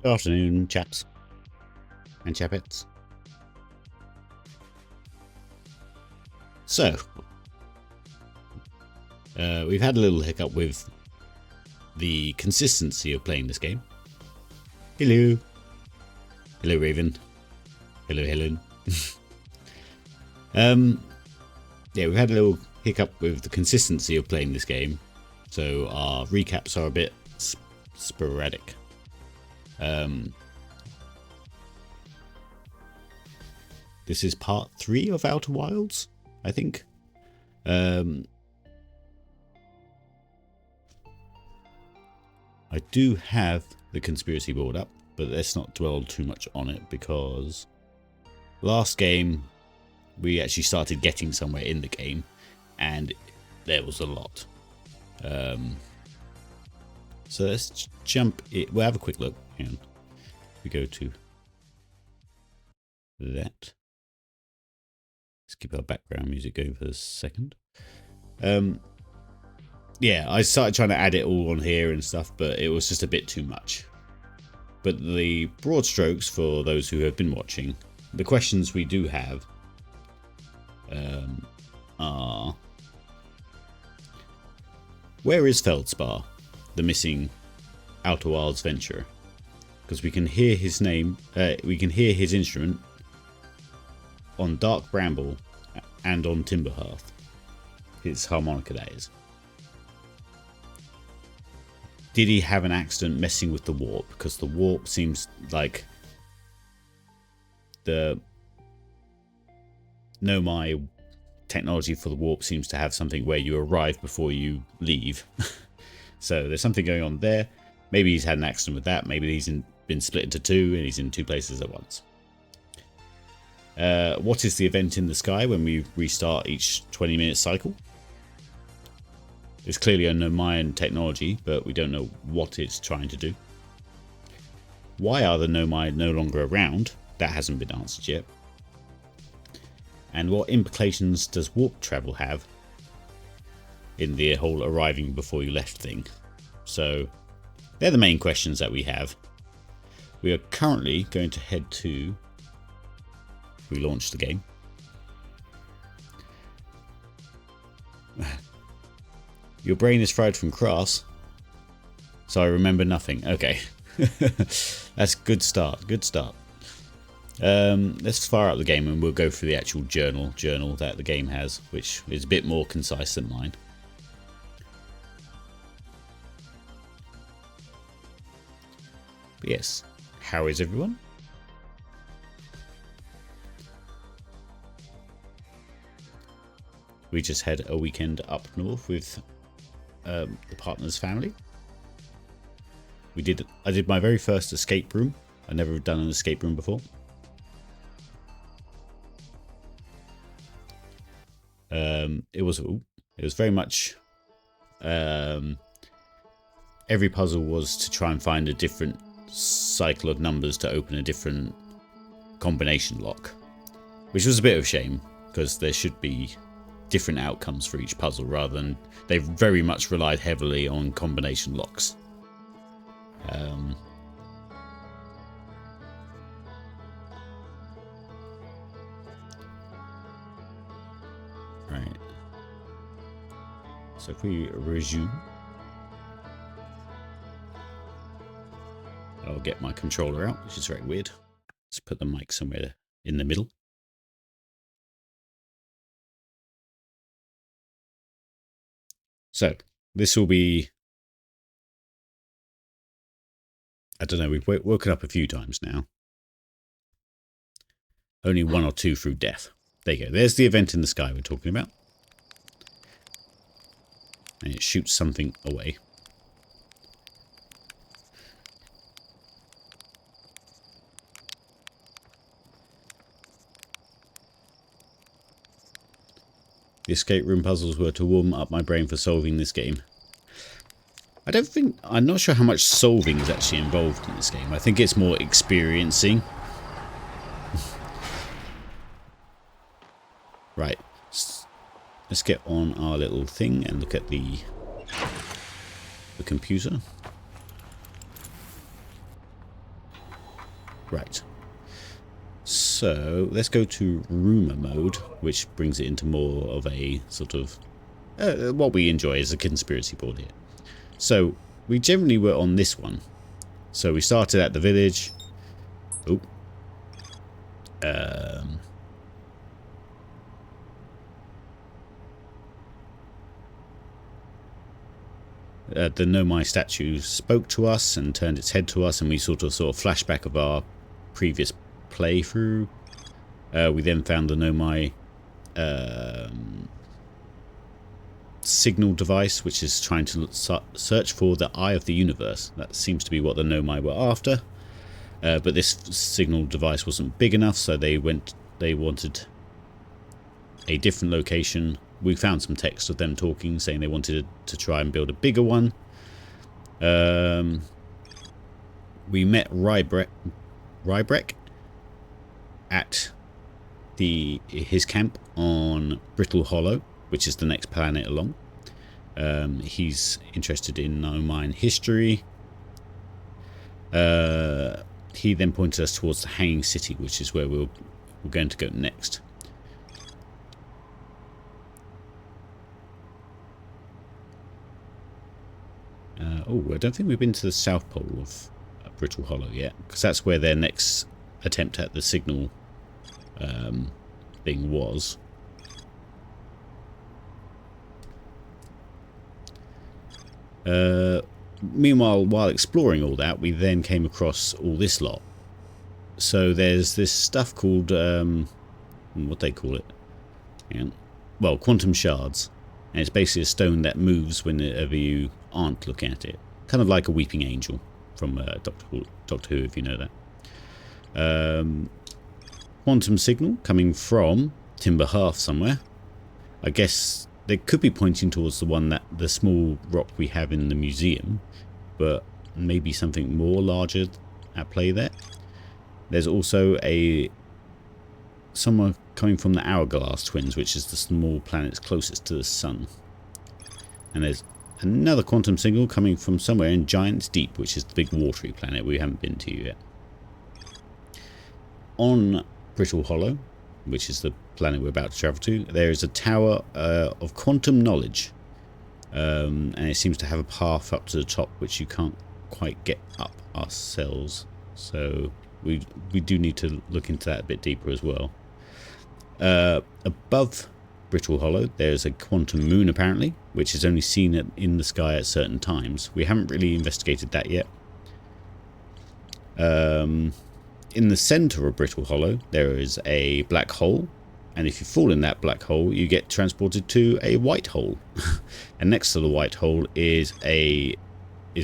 Good afternoon, chaps and chapettes. So, we've had a little hiccup with the consistency of playing this game. Hello. Hello, Raven. Hello, Helen. Yeah, we've had a little hiccup with the consistency of playing this game, so our recaps are a bit sporadic. This is part 3 of Outer Wilds, I think. I do have the conspiracy board up, but let's not dwell too much on it, because last game we actually started getting somewhere in the game and there was a lot. So let's jump it. We'll have a quick look. Hang on. We go to that. Let's keep our background music going for a second. Yeah, I started trying to add it all on here and stuff, but it was just a bit too much. But the broad strokes, for those who have been watching, the questions we do have are: where is Feldspar, the missing Outer Wilds venturer? Because we can hear his name, we can hear his instrument on Dark Bramble and on Timberhearth. His harmonica, that is. Did he have an accident messing with the warp? Because the warp seems like the Nomai technology for the warp seems to have something where you arrive before you leave. So there's something going on there. Maybe he's had an accident with that. Maybe he's been split into two and he's in two places at once. What is the event in the sky when we restart each 20-minute cycle? It's clearly a Nomaian technology, but we don't know what it's trying to do. Why are the Nomai no longer around? That hasn't been answered yet. And what implications does warp travel have in the whole arriving before you left thing? So they're the main questions that we have. We are currently going to head to... We launched the game. Your brain is fried from Crass, so I remember nothing. Okay. That's good start. Good start. Let's fire up the game and we'll go through the actual journal that the game has, which is a bit more concise than mine. But yes, how is everyone? We just had a weekend up north with the partner's family. I did my very first escape room. I've never done an escape room before. It was very much every puzzle was to try and find a different cycle of numbers to open a different combination lock, which was a bit of a shame because there should be different outcomes for each puzzle rather than they very much relied heavily on combination locks. Right. So if we resume, I'll get my controller out, which is very weird. Let's put the mic somewhere in the middle. So this will be, I don't know, we've woken up a few times now. Only one or two through death. There you go. There's the event in the sky we're talking about. And it shoots something away. The escape room puzzles were to warm up my brain for solving this game. I'm not sure how much solving is actually involved in this game. I think it's more experiencing. Right. Let's get on our little thing and look at the computer. Right. So let's go to rumour mode, which brings it into more of a sort of what we enjoy as a conspiracy board here. So we generally were on this one. So we started at the village. Oh. The Nomai statue spoke to us and turned its head to us, and we sort of flashback of our previous playthrough. We then found the Nomai signal device, which is trying to search for the Eye of the Universe. That seems to be what the Nomai were after. But this signal device wasn't big enough, so they wanted a different location. We found some text of them talking, saying they wanted to try and build a bigger one. We met Rybrek at his camp on Brittle Hollow, which is the next planet along. He's interested in Nomai history. He then pointed us towards the Hanging City, which is where we're going to go next. I don't think we've been to the South Pole of Brittle Hollow yet, because that's where their next attempt at the signal thing was. Meanwhile, while exploring all that, we then came across all this lot. So there's this stuff called, what they call it? Yeah. Well, quantum shards. And it's basically a stone that moves whenever you aren't looking at it. Kind of like a weeping angel from Doctor Who, if you know that. Quantum signal coming from Timber Hearth somewhere. I guess they could be pointing towards the small rock we have in the museum, but maybe something more larger at play there. There's also someone coming from the Hourglass Twins, which is the small planets closest to the sun. And there's another quantum signal coming from somewhere in Giant's Deep, which is the big watery planet we haven't been to yet. On Brittle Hollow, which is the planet we're about to travel to, there is a tower of quantum knowledge, and it seems to have a path up to the top which you can't quite get up ourselves, so we do need to look into that a bit deeper as well. Above Brittle Hollow there's a quantum moon apparently, which is only seen in the sky at certain times. We haven't really investigated that yet. In the centre of Brittle Hollow there is a black hole, and if you fall in that black hole you get transported to a white hole. And next to the white hole is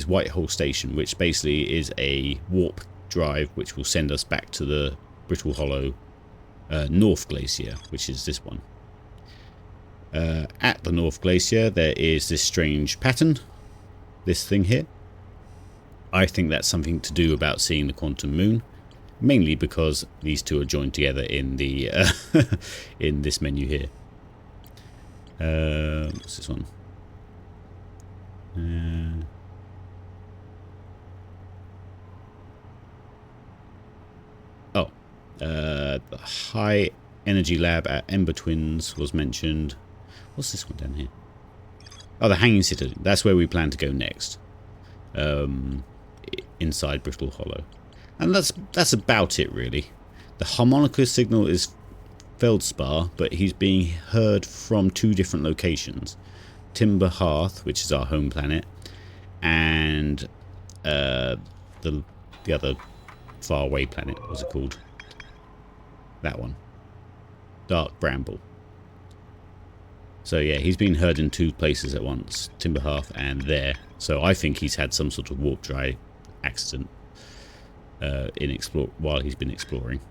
White Hole Station, which basically is a warp drive which will send us back to the Brittle Hollow North Glacier, which is this one. At the North Glacier there is this strange pattern, this thing here. I think that's something to do about seeing the quantum moon, mainly because these two are joined together in the in this menu here. What's this one? The High Energy Lab at Ember Twins was mentioned. What's this one down here? Oh, the Hanging City. That's where we plan to go next. Inside Brittle Hollow. And that's about it, really. The harmonica signal is Feldspar, but he's being heard from two different locations. Timber Hearth, which is our home planet, and the other faraway planet. What's it called? That one. Dark Bramble. So yeah, he's been heard in two places at once, Timber Hearth and there. So I think he's had some sort of warp drive accident while he's been exploring.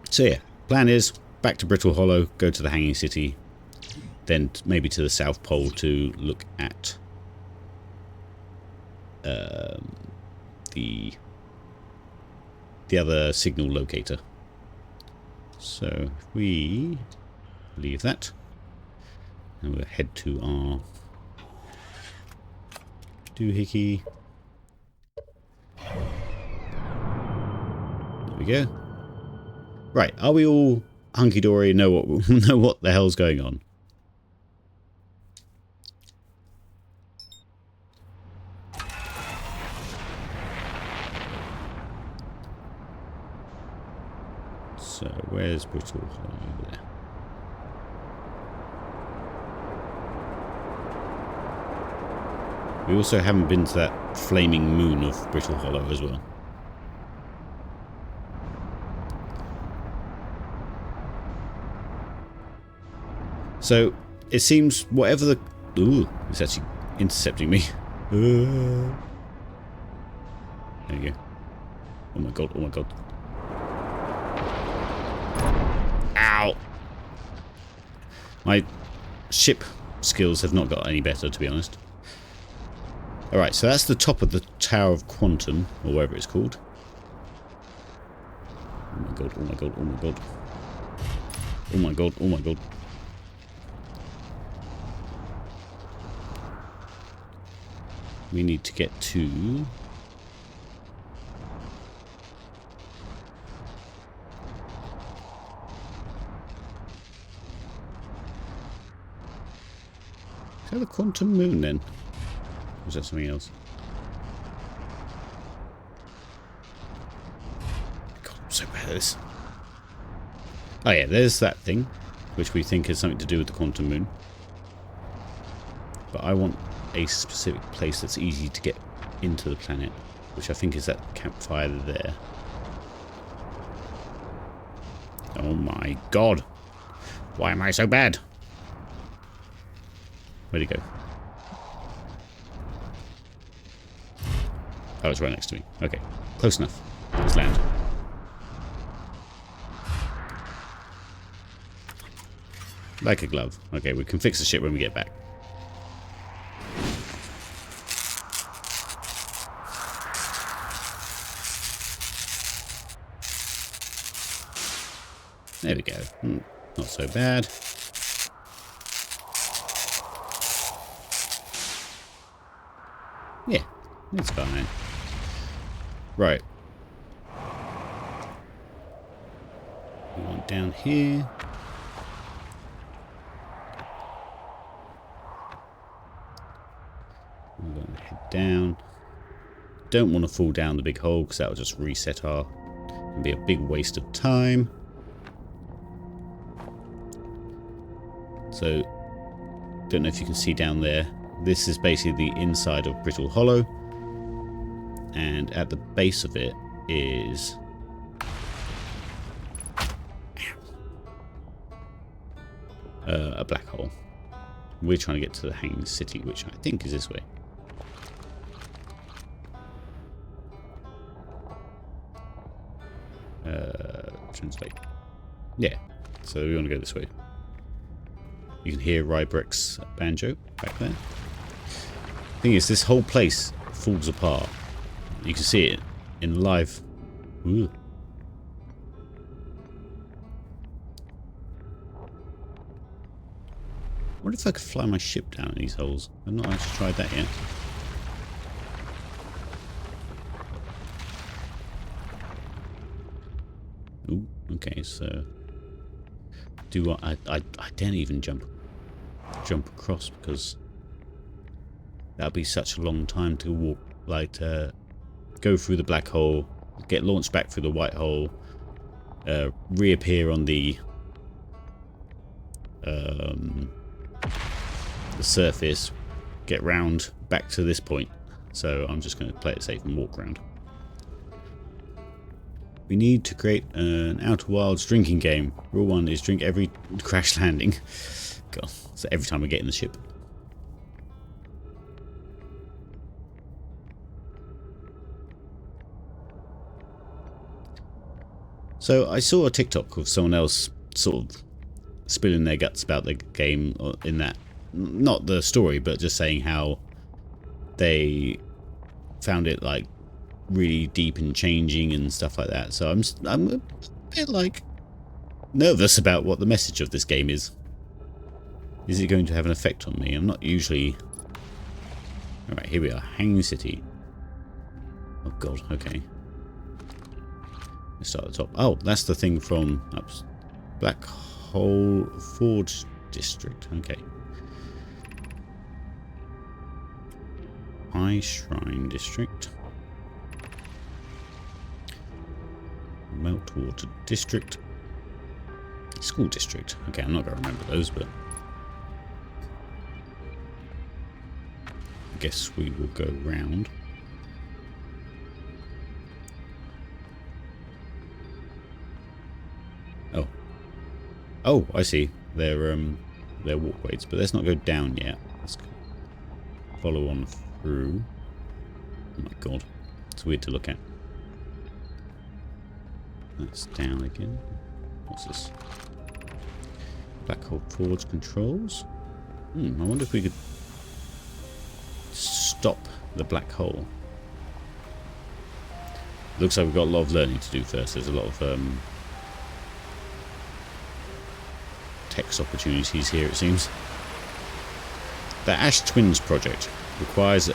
So yeah, plan is back to Brittle Hollow, go to the Hanging City, then maybe to the South Pole to look at the other signal locator. So if we leave that, and we'll head to our doohickey. There we go. Right, are we all hunky-dory, know what the hell's going on? So, where's Brittle Hollow? Over there. We also haven't been to that flaming moon of Brittle Hollow as well. So, it seems whatever the... Ooh, it's actually intercepting me. There you go. Oh my god, oh my god. Ow! My ship skills have not got any better, to be honest. Alright, so that's the top of the Tower of Quantum, or whatever it's called. Oh my god, oh my god, oh my god. Oh my god, oh my god. We need to get to... Is that the Quantum Moon then? Or is that something else? God, I'm so bad at this. Oh yeah, there's that thing, which we think has something to do with the Quantum Moon. But I want a specific place that's easy to get into the planet, which I think is that campfire there. Oh my god! Why am I so bad? Where'd he go? Oh, it's right next to me. Okay, close enough. Let's land. Like a glove. Okay, we can fix the ship when we get back. There we go. Not so bad. Yeah, it's fine. Right. We want down here. We're going to head down. Don't want to fall down the big hole because that will just reset our... and be a big waste of time. So, don't know if you can see down there. This is basically the inside of Brittle Hollow, and at the base of it is a black hole. We're trying to get to the Hanging City, which I think is this way. Translate. Yeah, so we want to go this way. You can hear Rybreck's banjo back there. Thing is, this whole place falls apart. You can see it in live. Ooh. I wonder if I could fly my ship down in these holes. I've not actually tried that yet. Ooh, okay, so do what I didn't even jump across because that'd be such a long time to walk, like to go through the black hole, get launched back through the white hole, reappear on the surface, get round back to this point. So I'm just going to play it safe and walk around. We need to create an Outer Wilds drinking game. Rule 1 is drink every crash landing. God, so every time we get in the ship. So I saw a TikTok of someone else sort of spilling their guts about the game, in that, not the story, but just saying how they found it like really deep and changing and stuff like that. So I'm a bit like nervous about what the message of this game is. Is it going to have an effect on me? I'm not usually... Alright, here we are. Hanging City. Oh god, okay. Let's start at the top. Oh, that's the thing from Black Hole Forge District. Okay. High Shrine District. Meltwater District. School District. Okay, I'm not going to remember those, but I guess we will go round. Oh. Oh, I see. They're walkways, but let's not go down yet. Let's follow on through. Oh my god. It's weird to look at. That's down again. What's this? Black Hole Forge controls. I wonder if we could stop the black hole. Looks like we've got a lot of learning to do first. There's a lot of text opportunities here, it seems. The Ash Twins project requires...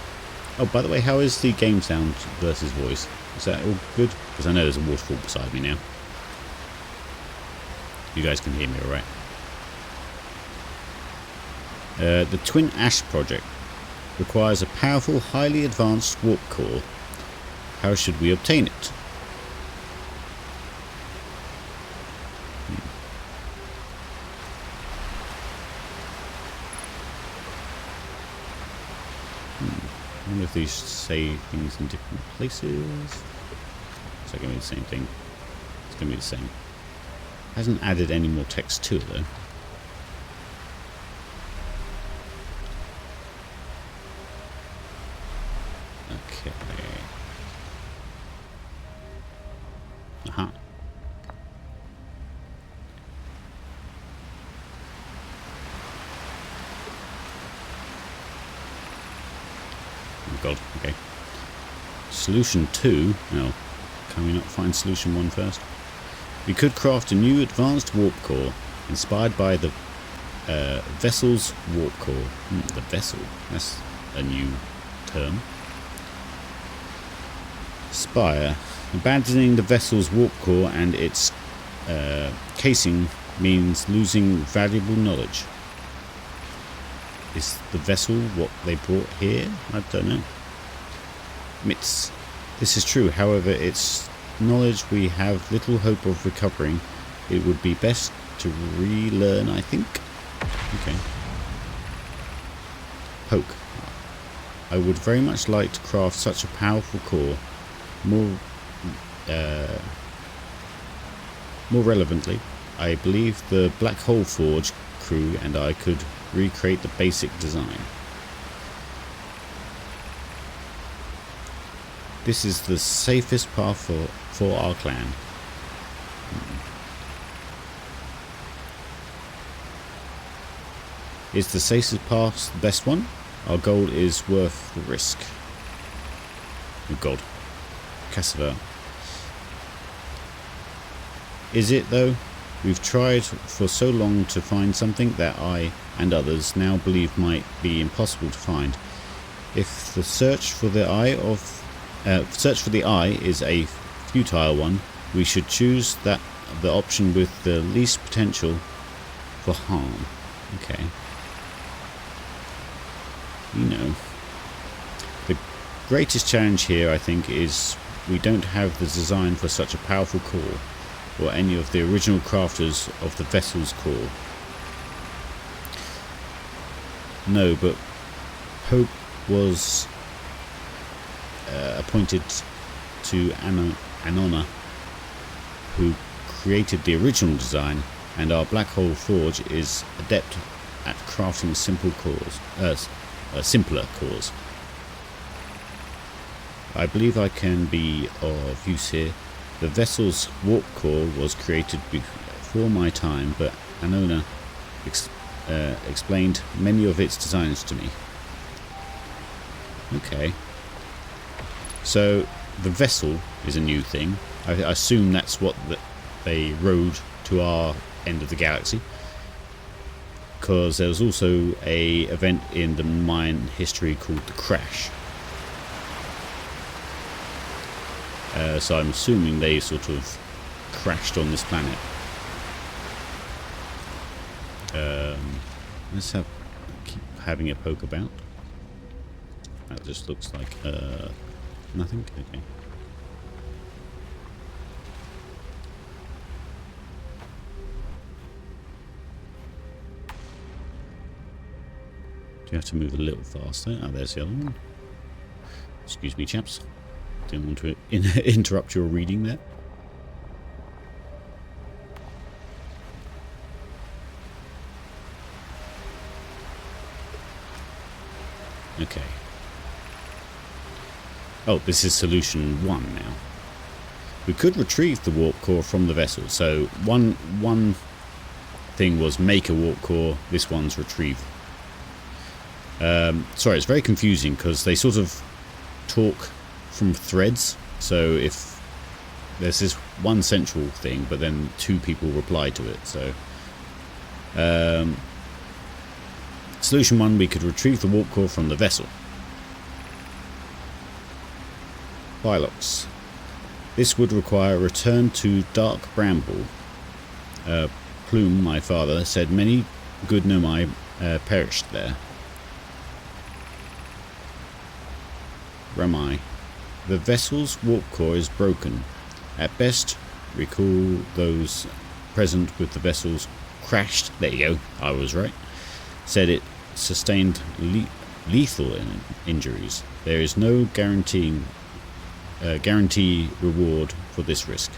Oh, by the way, how is the game sound versus voice? Is that all good? Because I know there's a waterfall beside me now. You guys can hear me all right. The Twin Ash project requires a powerful, highly advanced warp core. How should we obtain it? I wonder if these say things in different places. It's not going to be the same thing. It's going to be the same. Hasn't added any more text to it though. Okay. Aha. Oh god, okay. Solution 2. No. Can we not find solution 1 first? We could craft a new advanced warp core inspired by the vessel's warp core. The vessel. That's a new term. Spire. Abandoning the vessel's warp core and its casing means losing valuable knowledge. Is the vessel what they brought here? I don't know. Mitz. This is true, however, its knowledge we have little hope of recovering. It would be best to relearn, I think. Okay. Poke. I would very much like to craft such a powerful core. More relevantly, I believe the Black Hole Forge crew and I could recreate the basic design. This is the safest path for our clan. Is the safest path the best one? Our goal is worth the risk. Oh god. Cassava. Is it though? We've tried for so long to find something that I and others now believe might be impossible to find. If the search for the eye is a futile one, we should choose the option with the least potential for harm. Okay. You know. The greatest challenge here, I think, is we don't have the design for such a powerful core, or any of the original crafters of the vessel's core. No, but Pope was appointed to Anona, who created the original design, and our Black Hole Forge is adept at crafting simpler cores. I believe I can be of use here. The vessel's warp core was created before my time, but Anona explained many of its designs to me. Okay. So the vessel is a new thing. I assume that's what they rode to our end of the galaxy. Because there was also a event in the Mayan history called the Crash. So I'm assuming they sort of crashed on this planet. Let's keep having a poke about. That just looks like nothing. Okay. Do you have to move a little faster? Oh, there's the other one. Excuse me, chaps. Didn't want to interrupt your reading there. Okay. Oh, this is solution 1 now. We could retrieve the warp core from the vessel. So one thing was make a warp core. This one's retrieve. Sorry, it's very confusing because they sort of talk from threads. So if there's this one central thing, but then 2 people reply to it. So solution 1, we could retrieve the warp core from the vessel. Bilox. This would require a return to Dark Bramble. Plume, my father, said many good Nomai perished there. Ramai. The vessel's warp core is broken. At best, recall those present with the vessel's crashed. There you go, I was right. Said it sustained lethal injuries. There is no guarantee reward for this risk.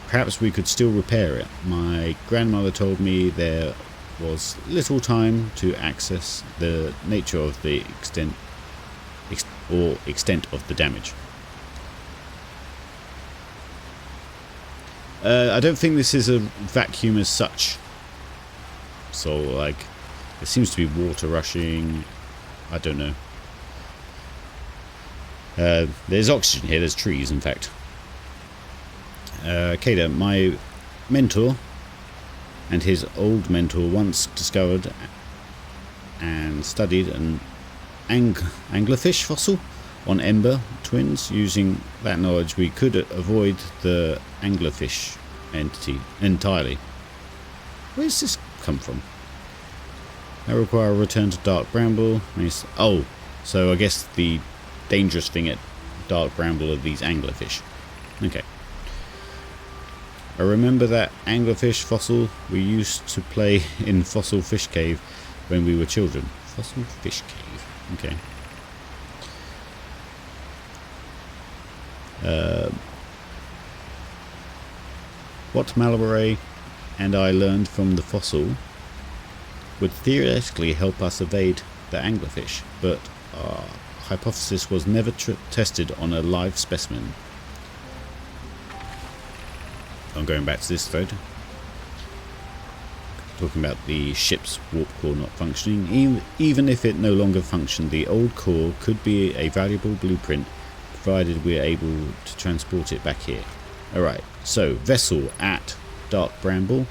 Perhaps we could still repair it. My grandmother told me there was little time to access the nature of the extent of the damage. I don't think this is a vacuum as such. So, like, there seems to be water rushing. I don't know. There's oxygen here. There's trees, in fact. Kada, my mentor and his old mentor once discovered and studied an anglerfish fossil on Ember Twins. Using that knowledge, we could avoid the anglerfish entity entirely. Where does this come from? That require a return to Dark Bramble. Oh, so I guess the dangerous thing at Dark Bramble are these anglerfish. Okay. I remember that anglerfish fossil. We used to play in Fossil Fish Cave when we were children. Fossil Fish Cave. Okay. What Malabaray and I learned from the fossil would theoretically help us evade the anglerfish, but our hypothesis was never tested on a live specimen. I'm going back to this thread. Talking about the ship's warp core not functioning. Even if it no longer functioned, the old core could be a valuable blueprint, provided we're able to transport it back here. Alright, so vessel at Dark Bramble,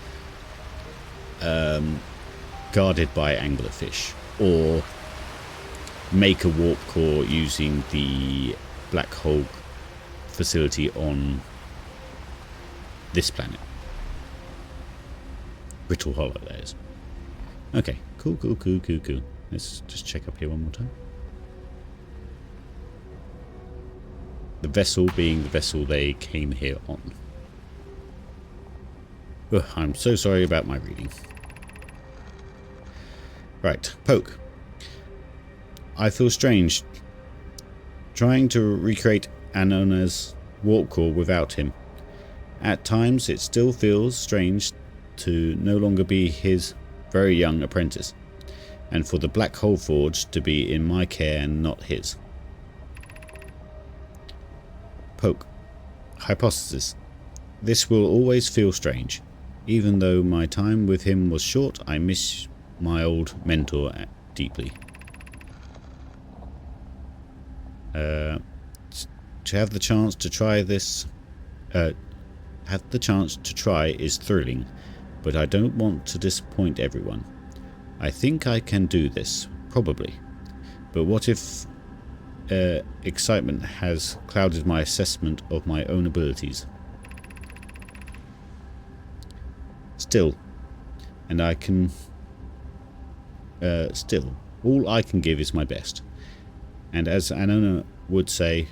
guarded by anglerfish, or make a warp core using the black hole facility on this planet. Brittle Hollow, that is. Okay, cool. Let's just check up here one more time. The vessel being the vessel they came here on. Ugh, I'm so sorry about my reading. Right, Poke. I feel strange trying to recreate Anona's warp core without him. At times it still feels strange to no longer be his very young apprentice, and for the Black Hole Forge to be in my care and not his. Poke. Hypothesis. This will always feel strange. Even though my time with him was short, I miss my old mentor deeply. To have the chance to try this... have the chance to try is thrilling, but I don't want to disappoint everyone. I think I can do this, probably. But what if excitement has clouded my assessment of my own abilities? Still. And I can... still. All I can give is my best. And as Anona would say,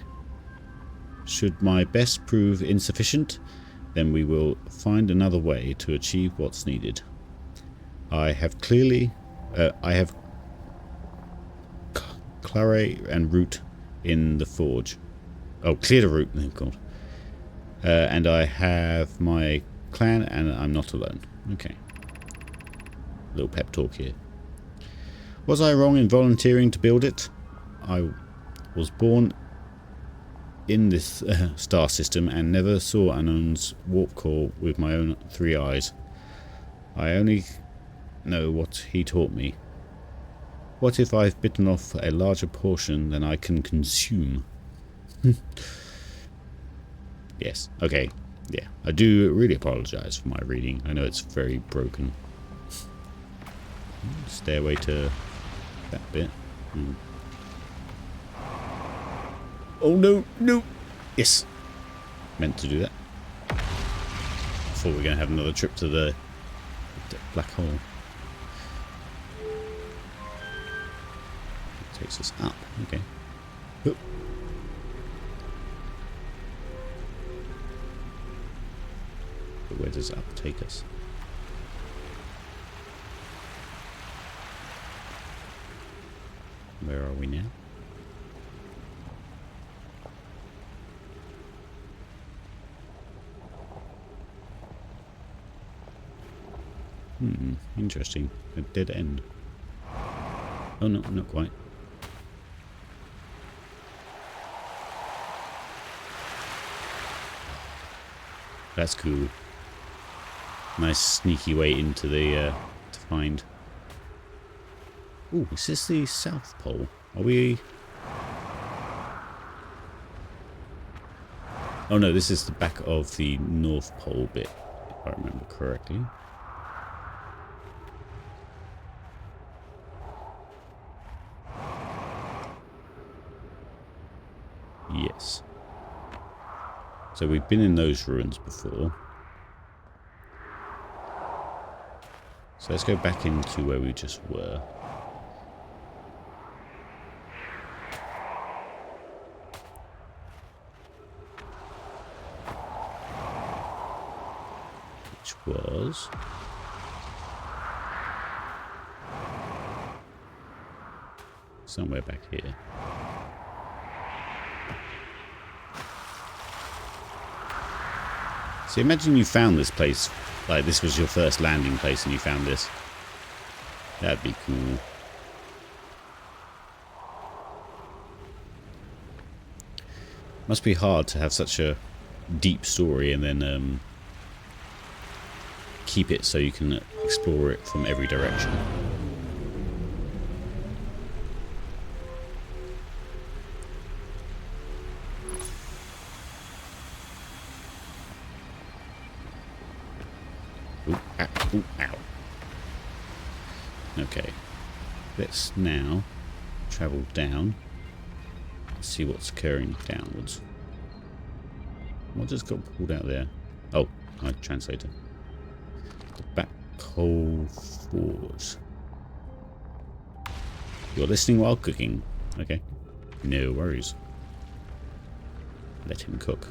should my best prove insufficient, then we will find another way to achieve what's needed. I have clearly... I have claret and root in the forge. Oh, clear the root. Oh, God. And I have my clan, and I'm not alone. Okay. Little pep talk here. Was I wrong in volunteering to build it? I was born in this star system and never saw Anon's warp core with my own 3 eyes. I only know what he taught me. What if I've bitten off a larger portion than I can consume? Yes, okay. Yeah, I do really apologise for my reading. I know it's very broken. Stairway to that bit. Oh no, no! Yes! Meant to do that. Thought we were going to have another trip to the black hole. It takes us up, okay. Oh. But where does up take us? Where are we now? Interesting. A dead end. Oh no, not quite. That's cool. Nice sneaky way into the to find. Ooh, is this the South Pole? Are we... Oh no, this is the back of the North Pole bit, if I remember correctly. Yes. So we've been in those ruins before. So let's go back into where we just were. Which was... somewhere back here. So imagine you found this place, like this was your first landing place and you found this. That'd be cool. Must be hard to have such a deep story and then keep it so you can explore it from every direction. Ooh, ow, ooh, ow. Okay, let's now travel down. See what's occurring downwards. What just got pulled out there? Oh, my translator. The Black Hole Forge. You're listening while cooking. Okay. No worries. Let him cook.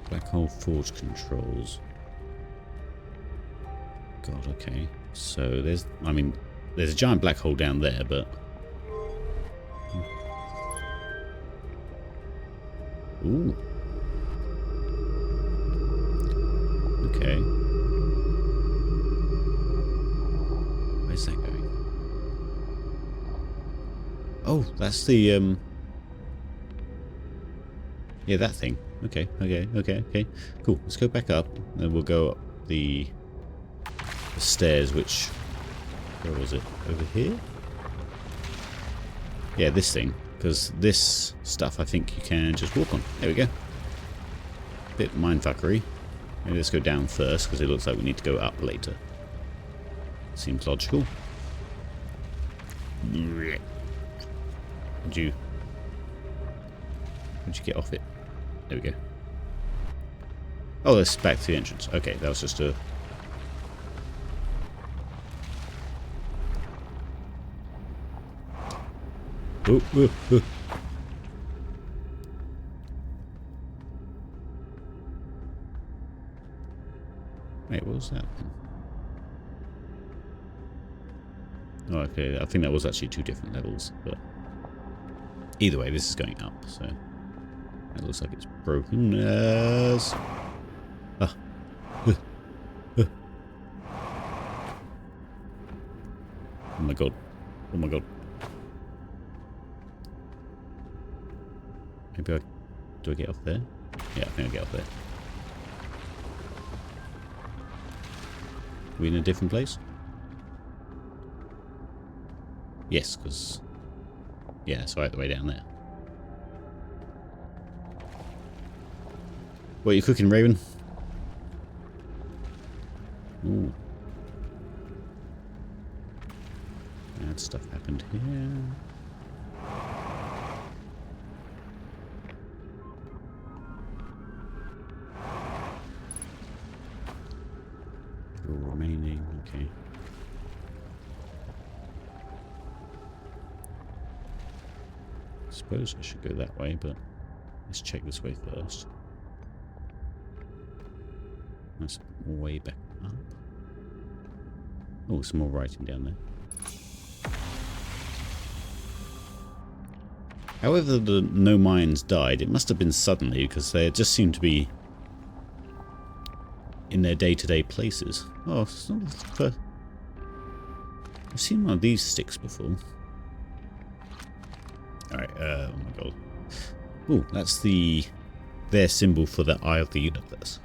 Black Hole Forge controls. God, okay. So there's, I mean, there's a giant black hole down there, but... Ooh. Okay. Where's that going? Oh, that's the, yeah, that thing. Okay, okay. Cool. Let's go back up, and we'll go up the stairs, which... Where was it? Over here? Yeah, this thing. Because this stuff I think you can just walk on. There we go. Bit mindfuckery. Maybe let's go down first, because it looks like we need to go up later. Seems logical. How'd you get off it? There we go. Oh, that's back to the entrance. Okay, that was just a... Ooh, ooh, ooh. Wait, what was that? Oh, okay, I think that was actually 2 different levels, but either way, this is going up, so it looks like it's broken. Yes. Ah. Oh my god. Oh my god. Maybe I... Do I get off there? Yeah, I think I get off there. Are we in a different place? Yes, because... Yeah, it's right the way down there. What are you cooking, Raven? Ooh. Bad stuff happened here. Remaining, okay. Suppose I should go that way, but let's check this way first. That's way back up. Oh, some more writing down there. However, the Nomaians died. It must have been suddenly, because they just seemed to be in their day-to-day places. Oh, it's not the... I've seen one of these sticks before. Alright, oh my god. Ooh, that's their symbol for the Eye of the Universe.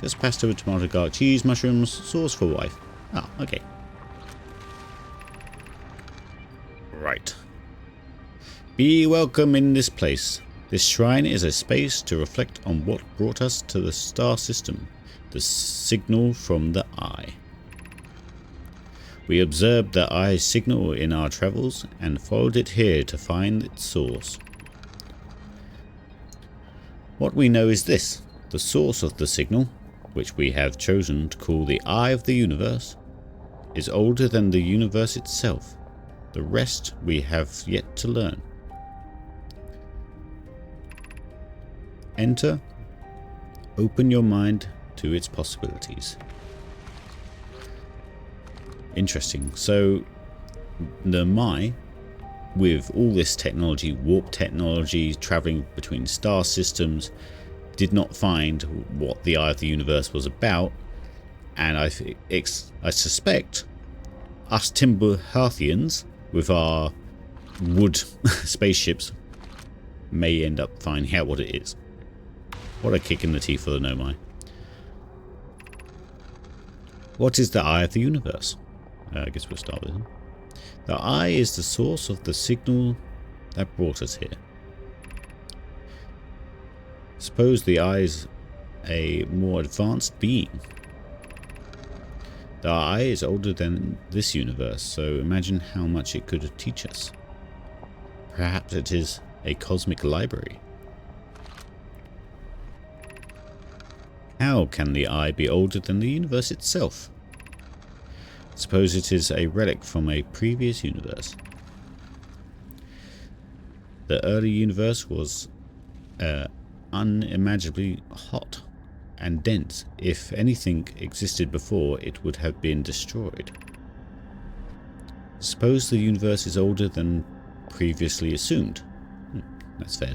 Just passed over tomato, garlic, cheese, mushrooms, sauce for wife. Ah, okay. Right. Be welcome in this place. This shrine is a space to reflect on what brought us to the star system, the signal from the Eye. We observed the Eye's signal in our travels and followed it here to find its source. What we know is this: the source of the signal, which we have chosen to call the Eye of the Universe, is older than the universe itself. The rest we have yet to learn. Enter. Open your mind to its possibilities. Interesting. So, the Mai, with all this technology, warp technology, traveling between star systems, did not find what the Eye of the Universe was about, and I suspect us Timberharthians, with our wood spaceships, may end up finding out what it is. What a kick in the teeth for the Nomai. What is the Eye of the Universe? I guess we'll start with it. The Eye is the source of the signal that brought us here. Suppose the Eye is a more advanced being. The Eye is older than this universe, so imagine how much it could teach us. Perhaps it is a cosmic library. How can the Eye be older than the universe itself? Suppose it is a relic from a previous universe. The early universe was unimaginably hot and dense. If anything existed before, it would have been destroyed. Suppose the universe is older than previously assumed. That's fair.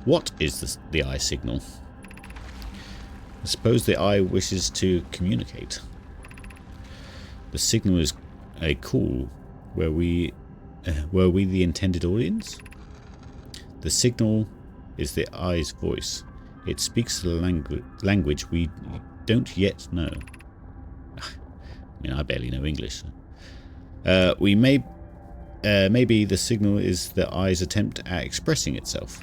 What is the Eye signal? Suppose the Eye wishes to communicate. The signal is a call. Were we the intended audience? The signal is the Eye's voice. It speaks the language we don't yet know. I mean, I barely know English. Maybe the signal is the Eye's attempt at expressing itself.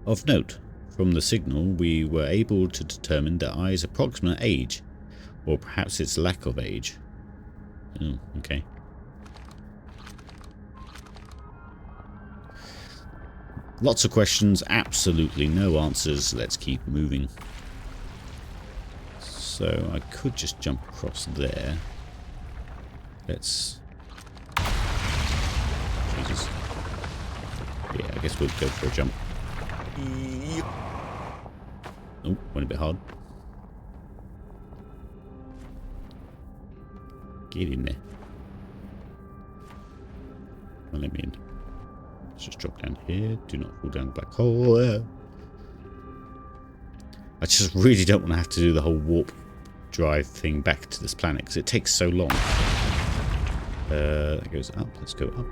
Of note, from the signal we were able to determine the Eye's approximate age, or perhaps its lack of age. Oh, okay. Lots of questions, absolutely no answers. Let's keep moving. So I could just jump across there. Let's... Jesus. Yeah, I guess we'll go for a jump. Oh, went a bit hard. Get in there. Well, let me in. Let's just drop down here. Do not fall down the black hole. I just really don't want to have to do the whole warp drive thing back to this planet because it takes so long. That goes up. Let's go up.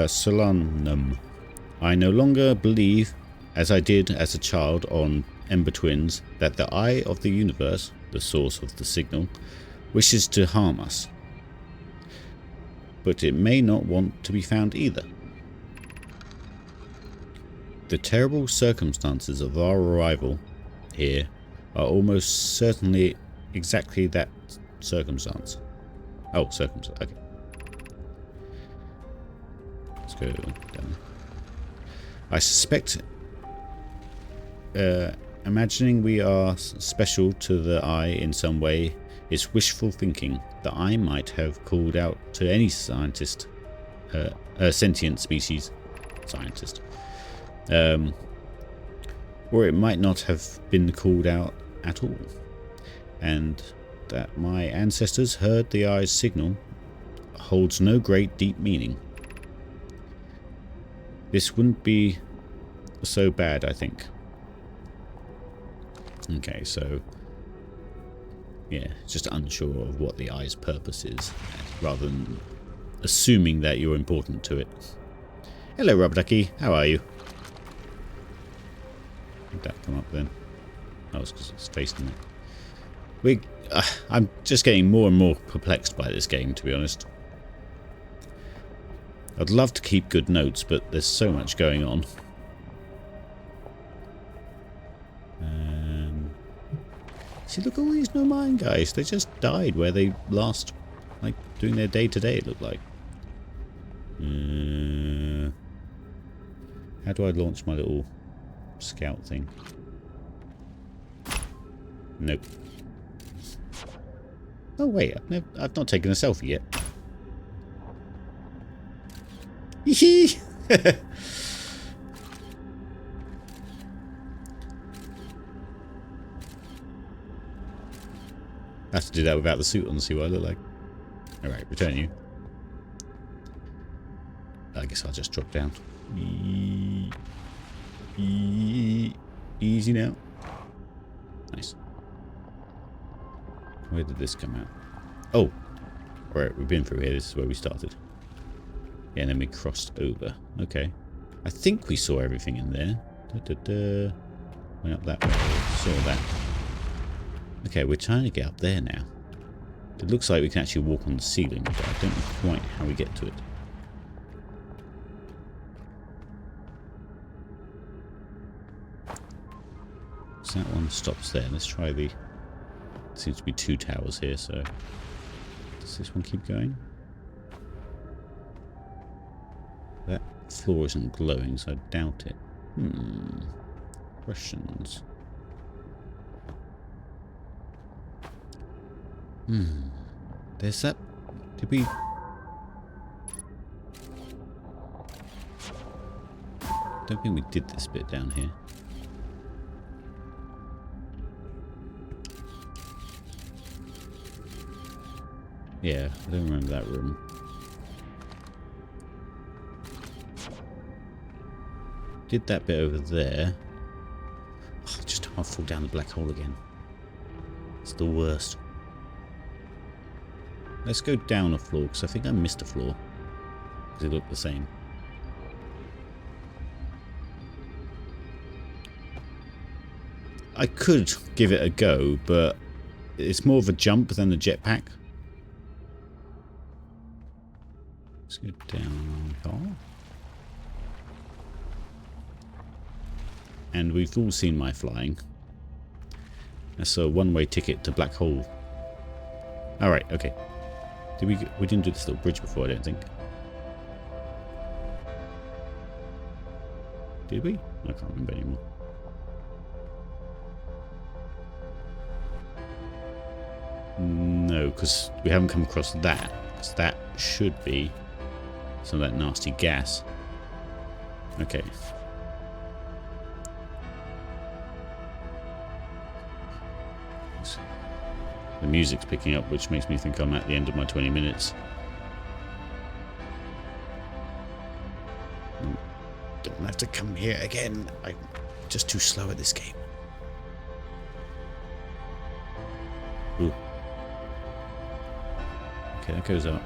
Solanum. I no longer believe, as I did as a child on Ember Twins, that the eye of the universe, the source of the signal, wishes to harm us. But it may not want to be found either. The terrible circumstances of our arrival here are almost certainly exactly that circumstance. Oh, circumstance. Okay. Let's go down. I suspect imagining we are special to the eye in some way is wishful thinking that I might have called out to any scientist, sentient species scientist. Or it might not have been called out at all, and that my ancestors heard the eye's signal holds no great deep meaning. This wouldn't be so bad, I think. Okay, so yeah, just unsure of what the eye's purpose is, rather than assuming that you're important to it. Hello, Rubber Ducky. How are you? Did that come up then? Oh, it's because it's facing it. I'm just getting more and more perplexed by this game, to be honest. I'd love to keep good notes, but there's so much going on. See, look at all these No-Mind guys. They just died where they last, like, doing their day-to-day, it looked like. How do I launch my little scout thing? Nope. Oh, wait. I've not taken a selfie yet. Hee I have to do that without the suit on to see what I look like. Alright, return you. I guess I'll just drop down. Easy now. Nice. Where did this come out? Oh! Alright, we've been through here. This is where we started. Yeah, and then we crossed over. Okay. I think we saw everything in there. Went up that way. Saw that. Okay, we're trying to get up there now. It looks like we can actually walk on the ceiling, but I don't know quite how we get to it. So that one stops there. Let's try the... Seems to be two towers here, so... Does this one keep going? That floor isn't glowing, so I doubt it. Questions. There's that... Did we... Don't think we did this bit down here. Yeah, I don't remember that room. Did that bit over there. Oh, just half fall down the black hole again. It's the worst. Let's go down a floor, because I think I missed a floor. Because they look the same. I could give it a go, but it's more of a jump than a jetpack. Let's go down here. And we've all seen my flying. That's a one-way ticket to Black Hole. Alright, okay. We didn't do this little bridge before, I don't think. Did we? I can't remember anymore. No, because we haven't come across that. Because that should be some of that nasty gas. Okay. The music's picking up, which makes me think I'm at the end of my 20 minutes. Don't have to come here again. I'm just too slow at this game. Ooh. Okay, that goes up.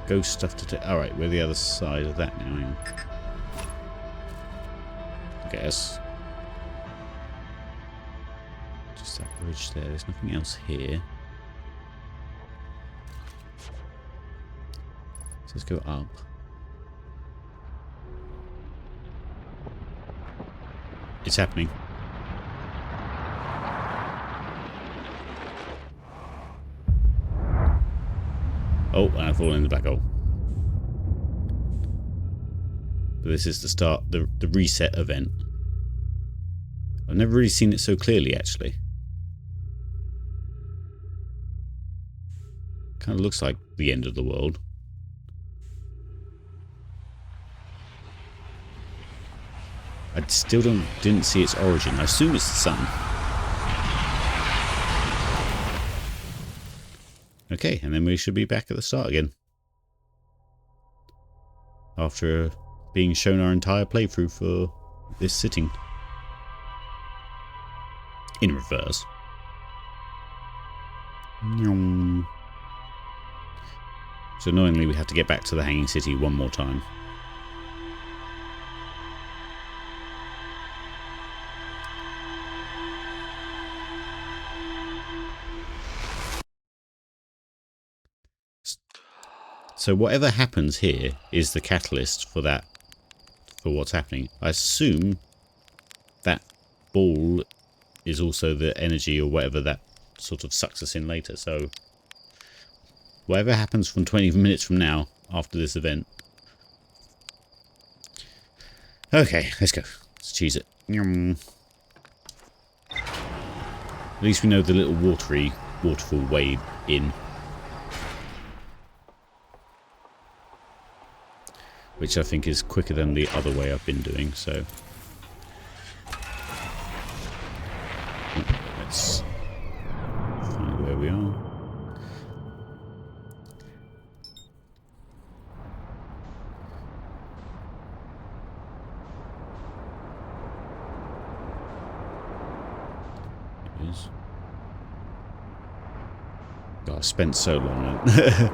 Ghost stuff to take. Alright, we're the other side of that now. I guess. Just that bridge there. There's nothing else here. So let's go up. It's happening. Oh, and I've fallen in the black hole. But this is the start, the reset event. I've never really seen it so clearly, actually. Kind of looks like the end of the world. I still didn't see its origin. I assume it's the sun. Okay, and then we should be back at the start again. After being shown our entire playthrough for this sitting. In reverse. So annoyingly we have to get back to the Hanging City one more time. So whatever happens here is the catalyst for that, for what's happening. I assume that ball is also the energy or whatever that sort of sucks us in later. So whatever happens from 20 minutes from now, after this event. Okay, let's go. Let's cheese it. At least we know the little waterfall way in. Which I think is quicker than the other way I've been doing, so... Let's find where we are. It is. God, I spent so long on it.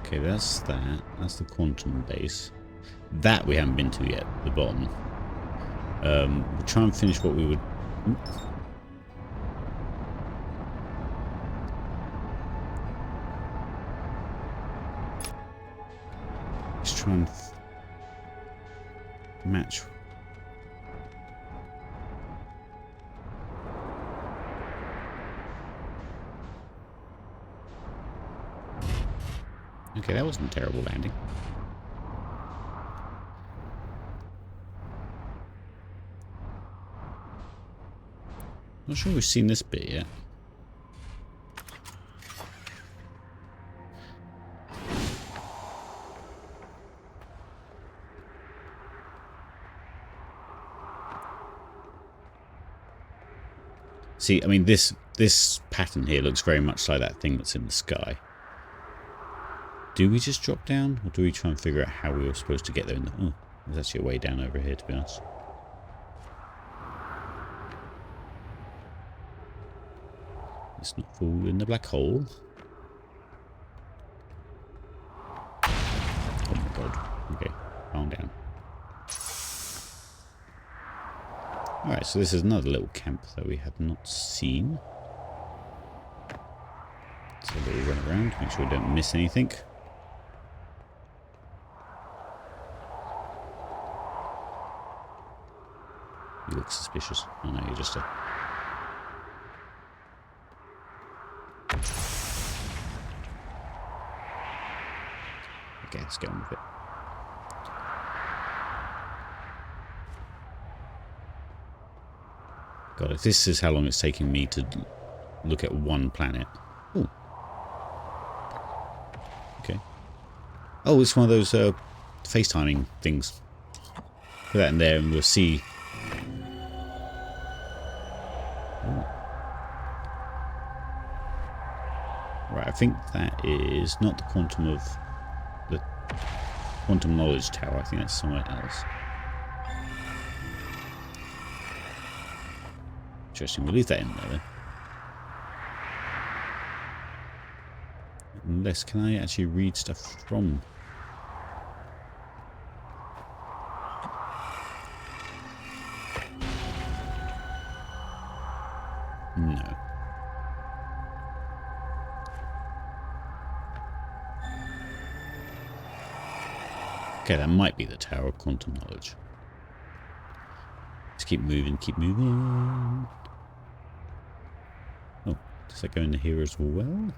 Okay, that's that. That's the quantum base. That we haven't been to yet, the bottom. We'll try and finish what we would... Let's try and match... Okay, that wasn't a terrible landing. Not sure we've seen this bit yet. See, I mean, this pattern here looks very much like that thing that's in the sky. Do we just drop down, or do we try and figure out how we were supposed to get there? Oh, there's actually a way down over here, to be honest. Let's not fall in the black hole. Oh my god. Okay. Alright, so this is another little camp that we have not seen. So a little run around, make sure we don't miss anything. You look suspicious. Oh no, you're just a... Okay, let's get on with it. God, if this is how long it's taking me to look at one planet. Ooh. Okay. Oh, it's one of those FaceTiming things. Put that in there and we'll see. Ooh. Right, I think that is not the quantum knowledge tower. I think that's somewhere else. Interesting. We'll leave that in there then. Unless, can I actually read stuff from? No. Okay, that might be the Tower of Quantum Knowledge. Let's keep moving, keep moving. Oh, does that go into here as well?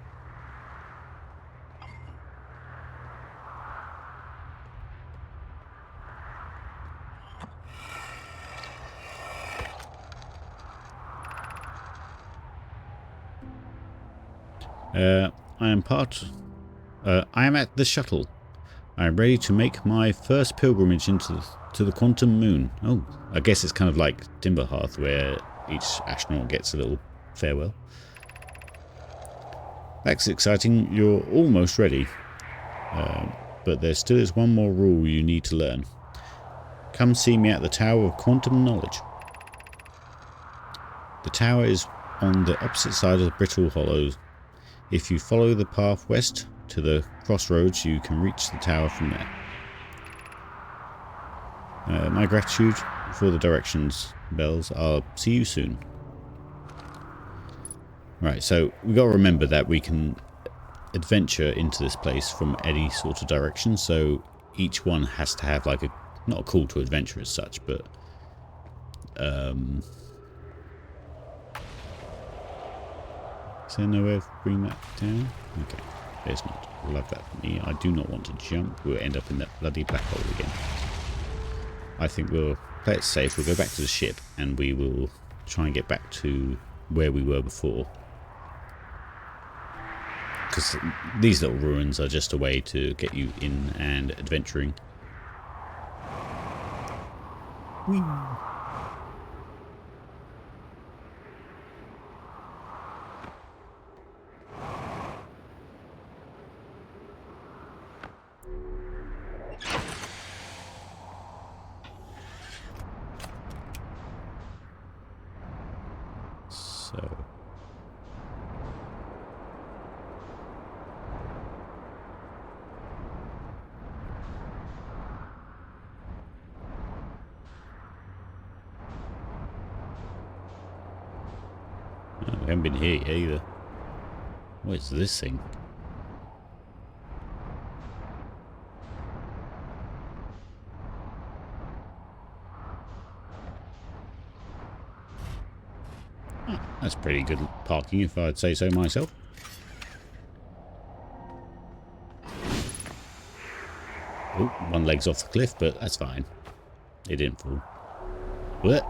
I am at the shuttle. I am ready to make my first pilgrimage to the quantum moon. Oh, I guess it's kind of like Timberhearth, where each astronaut gets a little farewell. That's exciting. You're almost ready. But there still is one more rule you need to learn. Come see me at the Tower of Quantum Knowledge. The tower is on the opposite side of the Brittle Hollows. If you follow the path west to the crossroads, you can reach the tower from there. My gratitude for the directions, Bells. I'll see you soon. Right, so we've got to remember that we can adventure into this place from any sort of direction, so each one has to have like a, not a call to adventure as such, but is there no way of bringing that down? Okay, there's not. We'll have that for me. I do not want to jump. We'll end up in that bloody black hole again. I think we'll play it safe. We'll go back to the ship and we will try and get back to where we were before. Because these little ruins are just a way to get you in and adventuring. Whee! So... oh, we haven't been here yet either. What is this thing? Oh, that's pretty good parking if I'd say so myself. Oh, one leg's off the cliff, but that's fine. It didn't fall. What?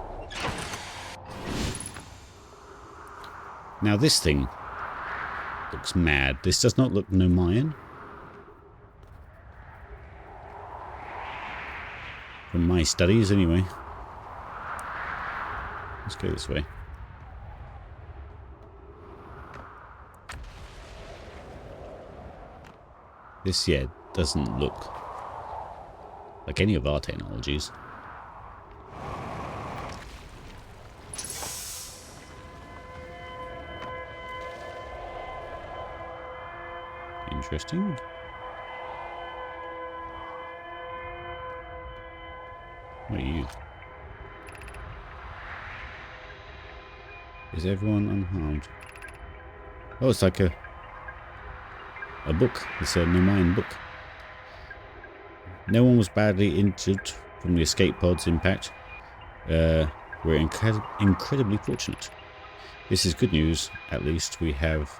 Now this thing looks mad. This does not look Nomayan. From my studies, anyway. Let's go this way. This, yeah, doesn't look like any of our technologies. Interesting. What are you? Is everyone unharmed? Oh, it's like a book. It's a Nomayan book. No one was badly injured from the escape pod's impact. We're incredibly fortunate. This is good news. At least we have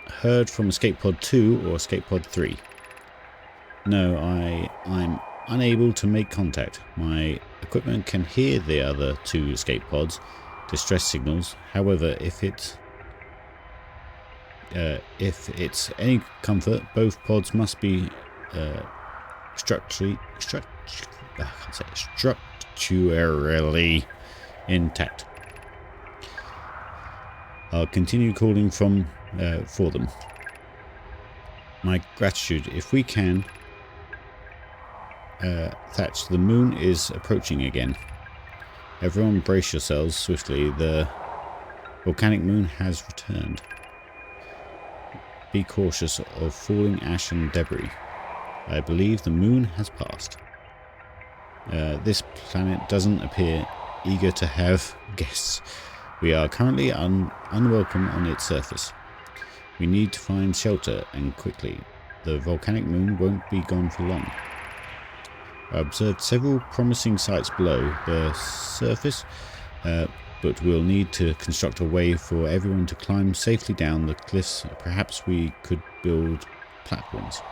heard from Escape Pod 2 or Escape Pod 3. No, I'm unable to make contact. My equipment can hear the other 2 escape pods' distress signals. However, if it's any comfort, both pods must be structurally intact. I'll continue calling for them. My gratitude. If we can, Thatch, the moon is approaching again. Everyone brace yourselves swiftly. The volcanic moon has returned. Be cautious of falling ash and debris. I believe the moon has passed. This planet doesn't appear eager to have guests. We are currently unwelcome on its surface. We need to find shelter, and quickly. The volcanic moon won't be gone for long. I observed several promising sites below the surface, but we'll need to construct a way for everyone to climb safely down the cliffs. Perhaps we could build platforms.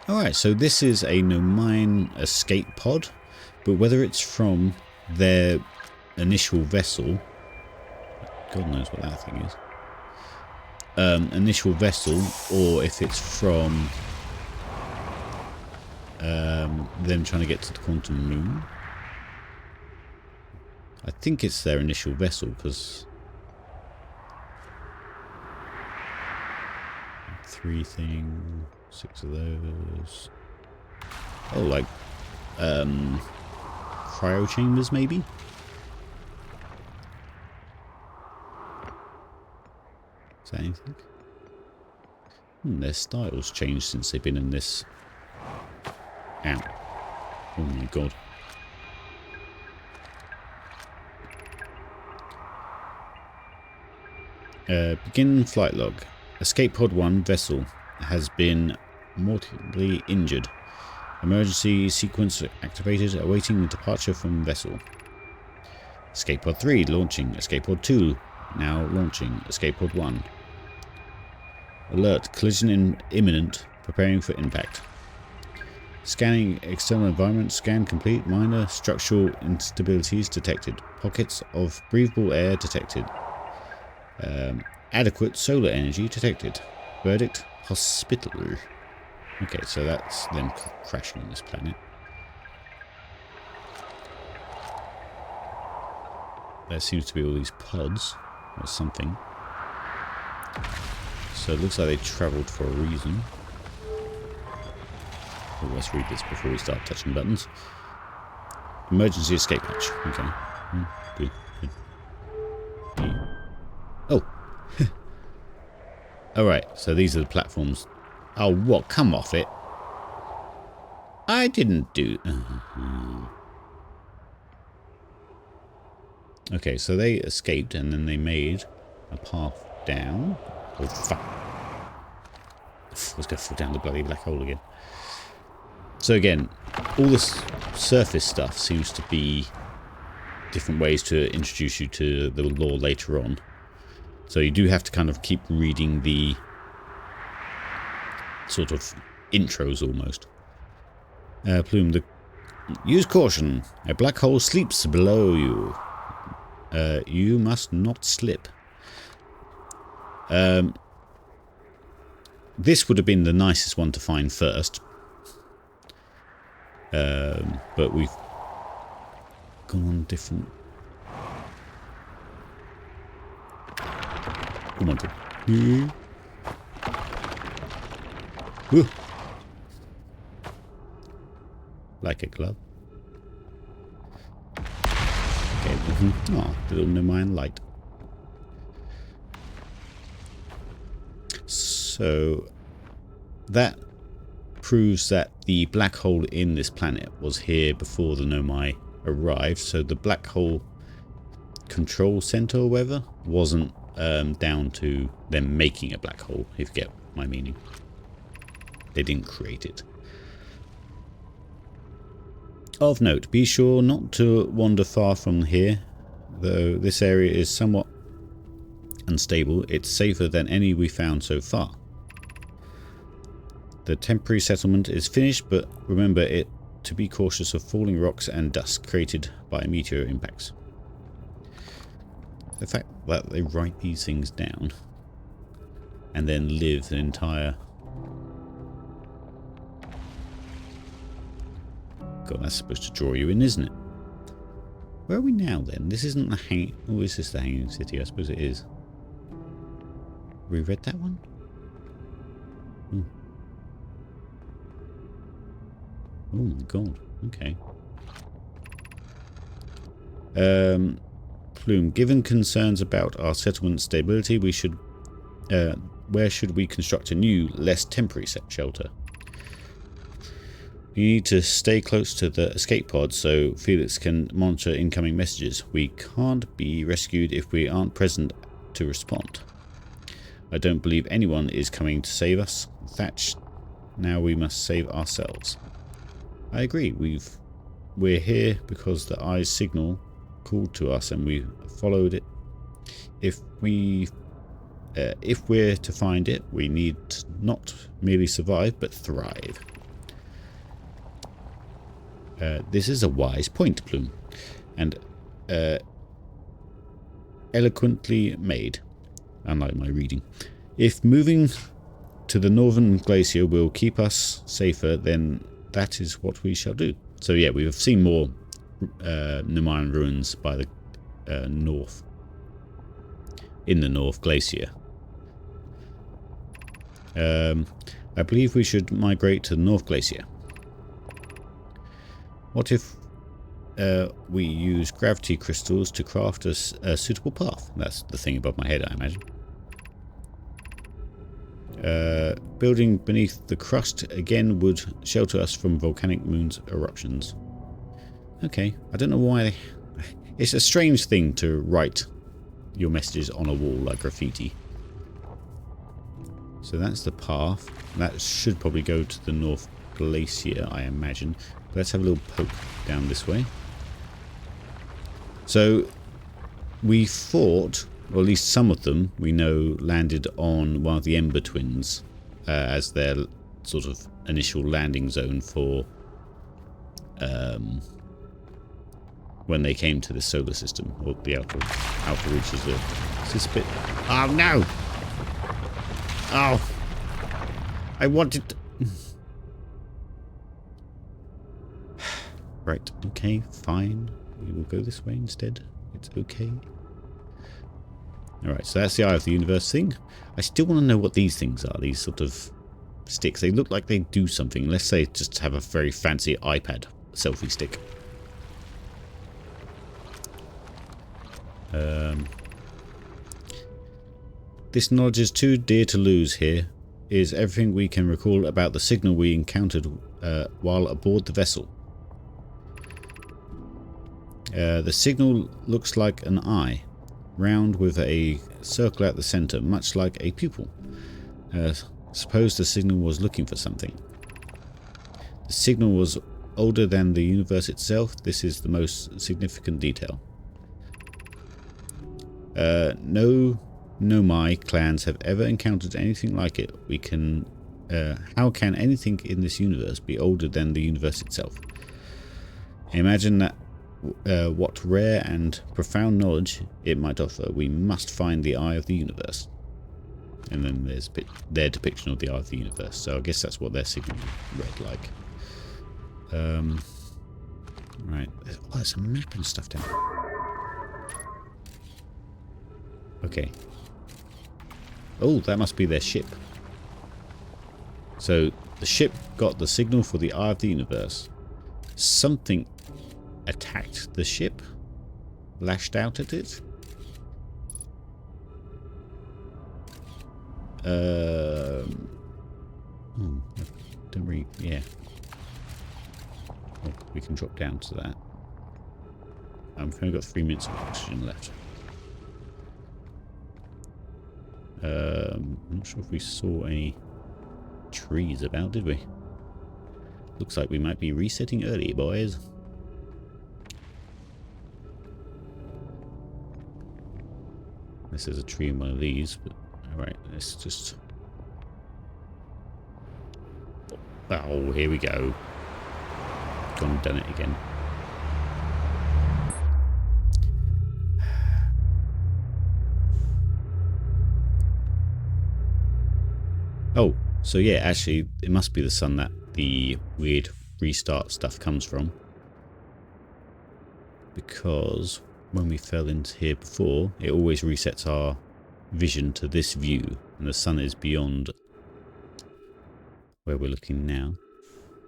Alright, so this is a Nomayan escape pod, but whether it's from their initial vessel, God knows what that thing is, initial vessel, or if it's from them trying to get to the quantum moon. I think it's their initial vessel, because 3 things, 6 of those. Oh, like cryo chambers maybe? Is that anything? Their style's changed since they've been in this. Ow. Oh my god. Begin flight log. Escape Pod 1 vessel has been mortally injured. Emergency sequence activated, awaiting the departure from vessel. Escape Pod 3 launching. Escape Pod 2 now launching. Escape Pod 1. Alert, collision imminent, preparing for impact. Scanning external environment, scan complete, minor structural instabilities detected. Pockets of breathable air detected. Adequate solar energy detected. Verdict, hospital. Okay, so that's them crashing on this planet. There seems to be all these pods or something. So it looks like they travelled for a reason. Oh, let's read this before we start touching buttons. Emergency escape hatch. Okay. Good. Oh. Alright, so these are the platforms. Oh, what? Come off it. I didn't do... Okay, so they escaped and then they made a path down. Oh, fuck. I was going to fall down the bloody black hole again. So again, all this surface stuff seems to be different ways to introduce you to the lore later on. So you do have to kind of keep reading the sort of intros almost. Plume, use caution. A black hole sleeps below you. You must not slip. This would have been the nicest one to find first. But we've gone on different... Come on, dude. Like a glove. Okay, oh, little Nomayan light. So that proves that the black hole in this planet was here before the Nomai arrived, so the black hole control center or whatever wasn't down to them making a black hole, if you get my meaning. They didn't create it. Of note, be sure not to wander far from here. Though this area is somewhat unstable, it's safer than any we found so far. The temporary settlement is finished, but remember it to be cautious of falling rocks and dust created by meteor impacts. The fact that they write these things down and then live an entire... God, that's supposed to draw you in, isn't it? Where are we now then? This isn't the hanging... Oh, is this the hanging city? I suppose it is. We read that one? Oh my god. Okay. Plume, given concerns about our settlement stability, we should... where should we construct a new, less temporary shelter? You need to stay close to the escape pod so Felix can monitor incoming messages. We can't be rescued if we aren't present to respond. I don't believe anyone is coming to save us. Thatch, now we must save ourselves. I agree. We're here because the Eye's signal called to us and we followed it. If we're to find it, we need to not merely survive but thrive. This is a wise point, Plume, and eloquently made, unlike my reading. If moving to the northern glacier will keep us safer, then that is what we shall do. So yeah, we have seen more Nemayan ruins by the north, in the North Glacier. I believe we should migrate to the North Glacier. What if we use gravity crystals to craft a suitable path? That's the thing above my head, I imagine. Building beneath the crust again would shelter us from volcanic moon's eruptions. Okay, I don't know why. It's a strange thing to write your messages on a wall like graffiti. So that's the path. That should probably go to the North Glacier, I imagine. Let's have a little poke down this way. So we fought, or at least some of them, we know, landed on one of the Ember Twins as their sort of initial landing zone for when they came to the solar system, or the outer reaches of... Is this bit... Oh no! Oh! I wanted to... Right, okay, fine. We will go this way instead. It's okay. Alright, so that's the Eye of the Universe thing. I still want to know what these things are, these sort of sticks. They look like they do something. Let's say just have a very fancy iPad selfie stick. This knowledge is too dear to lose here. Is everything we can recall about the signal we encountered while aboard the vessel. The signal looks like an eye, round with a circle at the center, much like a pupil. Suppose the signal was looking for something. The signal was older than the universe itself. This is the most significant detail. No Nomai clans have ever encountered anything like it. How can anything in this universe be older than the universe itself? Imagine that. What rare and profound knowledge it might offer. We must find the Eye of the Universe. And then there's their depiction of the Eye of the Universe. So I guess that's what their signal read like. Right. Oh, there's a map and stuff down there. Okay. Oh, that must be their ship. So the ship got the signal for the Eye of the Universe. Something attacked the ship, lashed out at it. Don't really, yeah. Oh, we can drop down to that. I've only got 3 minutes of oxygen left. I'm not sure if we saw any trees about, did we? Looks like we might be resetting early, boys. This is a tree in one of these, but alright, let's just... Oh, here we go. Gone and done it again. Oh, so yeah, actually, it must be the sun that the weird restart stuff comes from. Because when we fell into here before, it always resets our vision to this view, and the sun is beyond where we're looking now.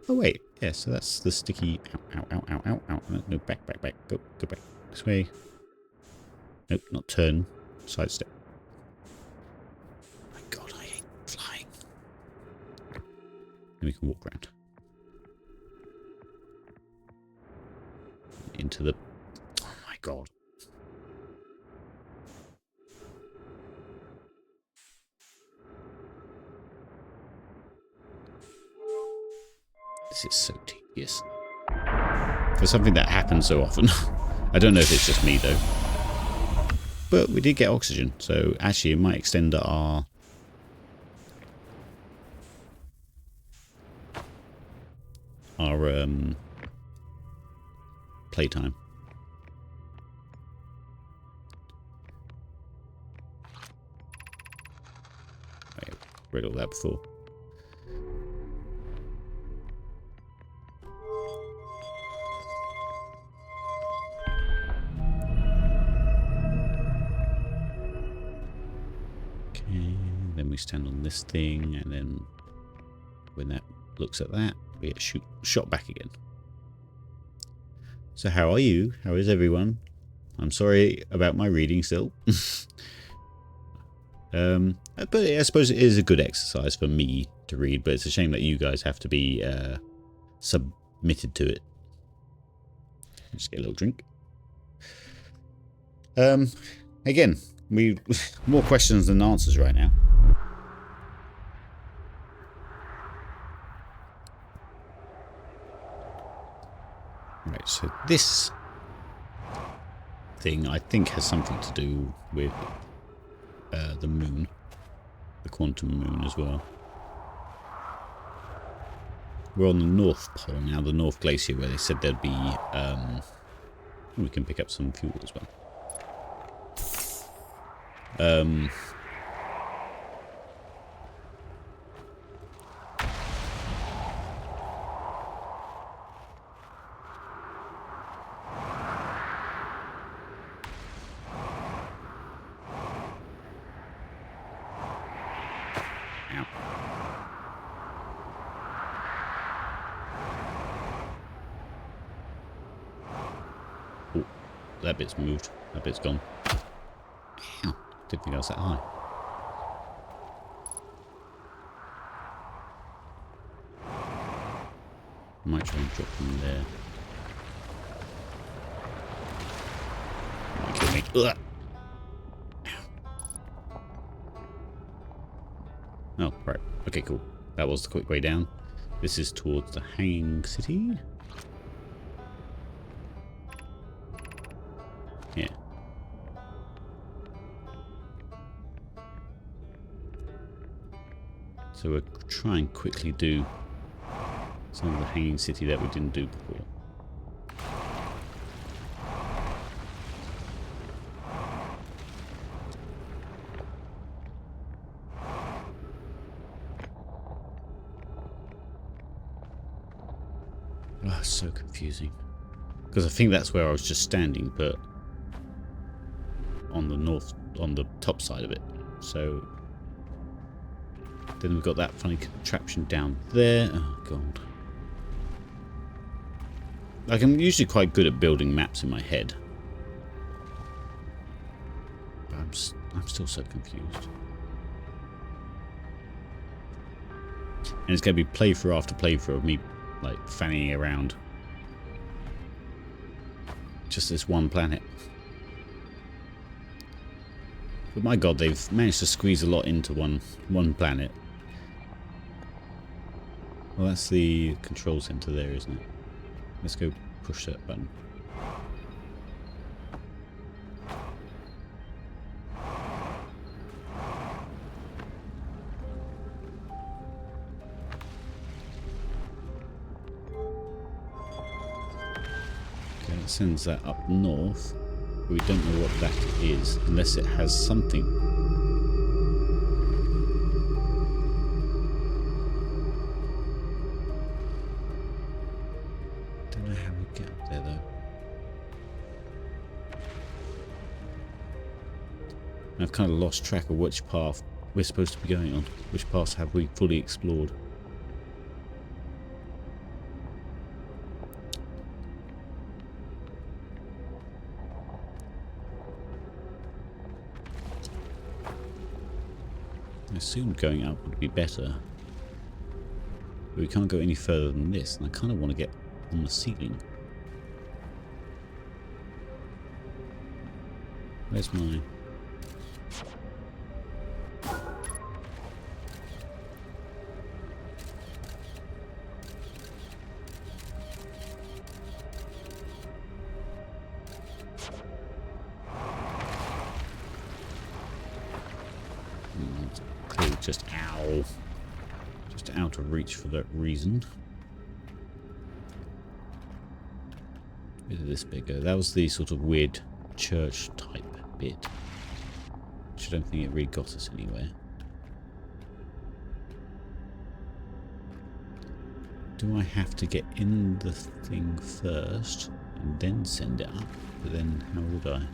Oh wait, yeah, so that's the sticky... Ow, ow, ow, ow, ow, ow. No, back, back, back. Go back. This way. Nope, not turn. Sidestep. My god, I hate flying. And we can walk around. Into the... Oh my god. This is so tedious. For something that happens so often. I don't know if it's just me though. But we did get oxygen, so actually it might extend our... playtime. I read all that before. Then we stand on this thing, and then when that looks at that, we get shot back again. So how are you? How is everyone? I'm sorry about my reading still. But I suppose it is a good exercise for me to read, but it's a shame that you guys have to be submitted to it. Just get a little drink. Again, we more questions than answers right now. Right, so this thing I think has something to do with the moon, the quantum moon as well. We're on the North Pole now, the North Glacier, where they said there'd be we can pick up some fuel as well. Oh, that bit's moved. That bit's gone. Ow. Didn't think I was that high. Might try and drop them there. Might kill me. Ugh. Oh, right. Okay, cool. That was the quick way down. This is towards the Hanging City. Yeah. So we'll try and quickly do some of the Hanging City that we didn't do before. Oh, it's so confusing. Because I think that's where I was just standing, but on the top side of it. So then we've got that funny contraption down there. Oh god. Like, I'm usually quite good at building maps in my head. But I'm still so confused. And it's going to be playthrough after playthrough of me, like, fanning around. just this one planet. But my god, they've managed to squeeze a lot into one planet. Well, that's the control center there, isn't it? Let's go push that button. Okay, it sends that up north. But we don't know what that is, unless it has something. Don't know how we get up there, though. I've kind of lost track of which path we're supposed to be going on. Which paths have we fully explored? I assumed going up would be better. But we can't go any further than this, and I kind of want to get on the ceiling. Where's my... Just ow. Just out of reach for that reason. Where did this bit go? That was the sort of weird church type bit. Which I don't think it really got us anywhere. Do I have to get in the thing first and then send it up? But then how would I?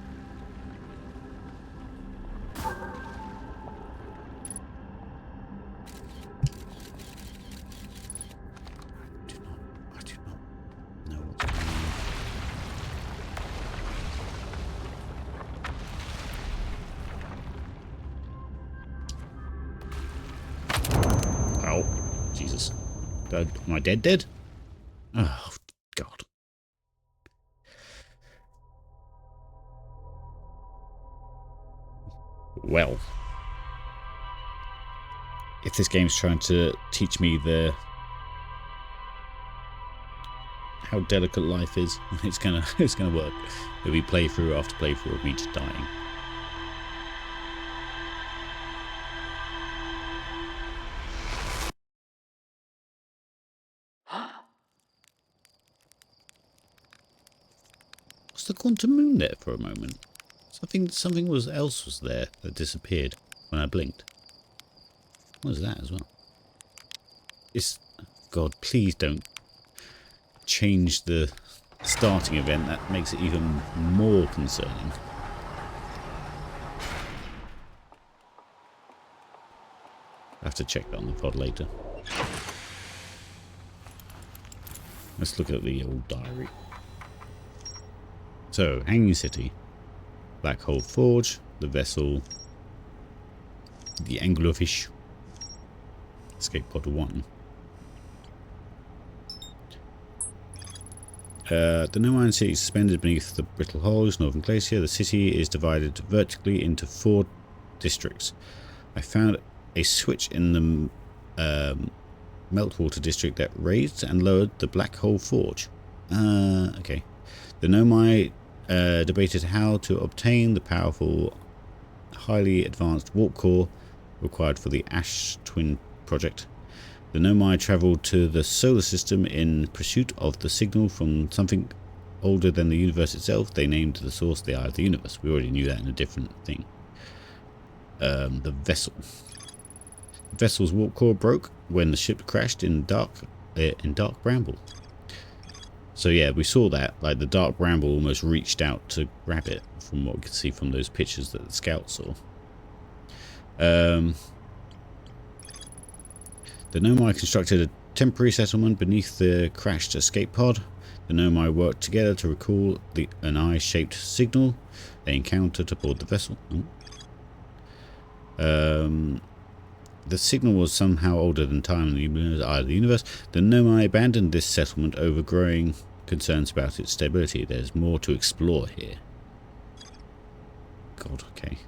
Jesus. Am I dead? Oh, God. Well. If this game's trying to teach me how delicate life is, it's gonna work. It'll be playthrough after playthrough of me just dying. Was the quantum moon there for a moment? Something else was there that disappeared when I blinked. What was that as well? God, please don't change the starting event. That makes it even more concerning. I have to check that on the pod later. Let's look at the old diary. So, Hanging City, Black Hole Forge, the vessel, the Anglerfish, Escape Pod 1. The Nomai City is suspended beneath the Brittle Holes, Northern Glacier. The city is divided vertically into 4 districts. I found a switch in the Meltwater district that raised and lowered the Black Hole Forge. Okay. The Nomai debated how to obtain the powerful, highly advanced warp core required for the Ash Twin project. The Nomai travelled to the solar system in pursuit of the signal from something older than the universe itself. They named the source the Eye of the Universe. We already knew that in a different thing. The vessel. The vessel's warp core broke when the ship crashed in Dark Bramble. So yeah, we saw that, like the Dark Bramble almost reached out to grab it, from what we could see from those pictures that the scouts saw. The Nomai constructed a temporary settlement beneath the crashed escape pod. The Nomai worked together to recall an eye-shaped signal they encountered aboard the vessel. The signal was somehow older than time in the Eye of the Universe. The Nomai abandoned this settlement over growing concerns about its stability. There's more to explore here. God, okay.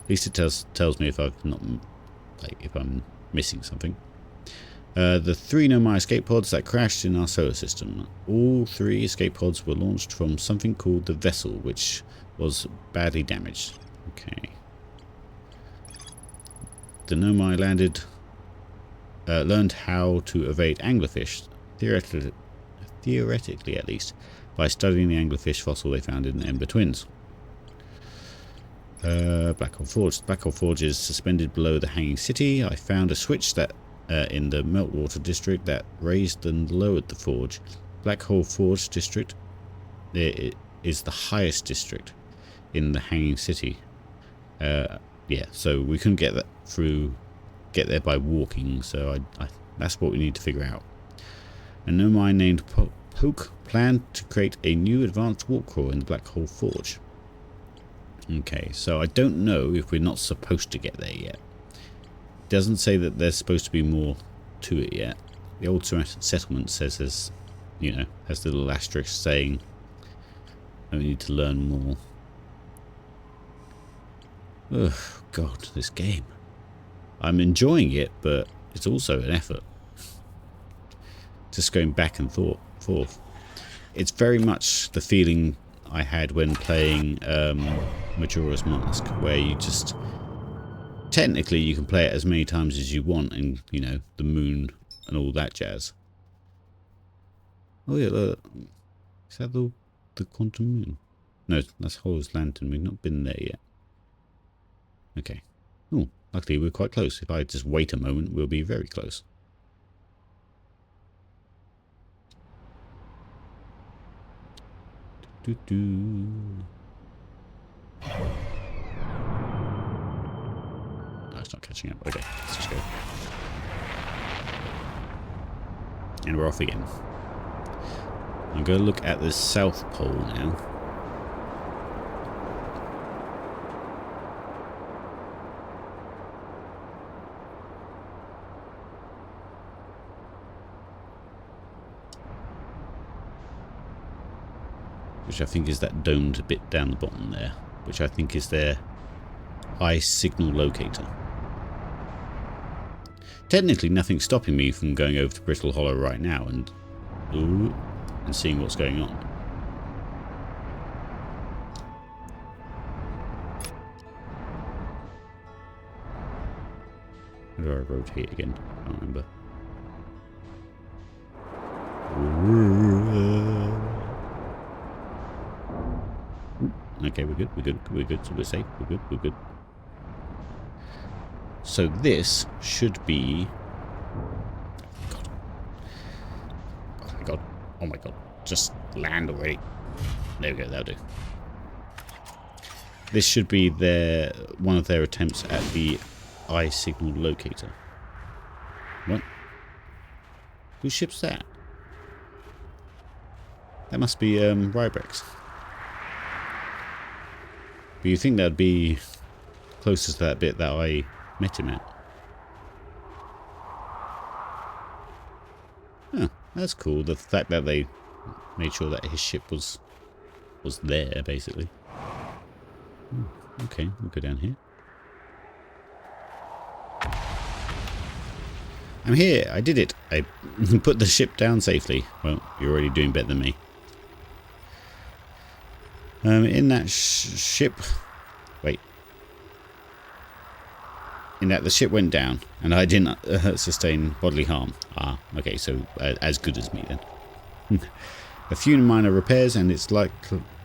At least it tells me if I've not, like, if I'm missing something. The 3 Nomai escape pods that crashed in our solar system. All 3 escape pods were launched from something called the Vessel, which was badly damaged. Okay. The Nomai learned how to evade anglerfish, theoretically at least, by studying the anglerfish fossil they found in Ember Twins. Black Hole Forge. Black Hole Forge is suspended below the Hanging City. I found a switch that in the Meltwater District that raised and lowered the forge. Black Hole Forge District is the highest district in the Hanging City. Yeah, so we couldn't get there by walking, so that's what we need to figure out. A Nomai named Poke planned to create a new advanced warp core in the Black Hole Forge. Okay, so I don't know if we're not supposed to get there yet. It doesn't say that there's supposed to be more to it yet. The old settlement says there's, you know, has the little asterisk saying we need to learn more. Ugh, God, this game. I'm enjoying it, but it's also an effort. Just going back and forth. It's very much the feeling I had when playing Majora's Mask, where you just... Technically, you can play it as many times as you want, and, you know, the moon and all that jazz. Oh yeah, look. Is that the Quantum Moon? No, that's Horus Lantern. We've not been there yet. Okay. Oh, luckily we're quite close. If I just wait a moment, we'll be very close. No, it's not catching up. Okay, let's just go. And we're off again. I'm going to look at the South Pole now. Which I think is that domed bit down the bottom there, which I think is their ice signal locator. Technically, nothing's stopping me from going over to Brittle Hollow right now and seeing what's going on. How do I rotate again? I can't remember. Okay, we're good, so we're safe, we're good. So this should be... Oh my god, just land already. There we go, that'll do. This should be one of their attempts at the eye signal locator. What? Whose ship's that? That must be Rybrex. But you think that'd be closest to that bit that I met him at. Oh, that's cool. The fact that they made sure that his ship was there, basically. Okay, we'll go down here. I'm here. I did it. I put the ship down safely. Well, you're already doing better than me. In that ship... Wait. In that the ship went down, and I didn't sustain bodily harm. Ah, okay, so as good as me then. A few minor repairs, and it's like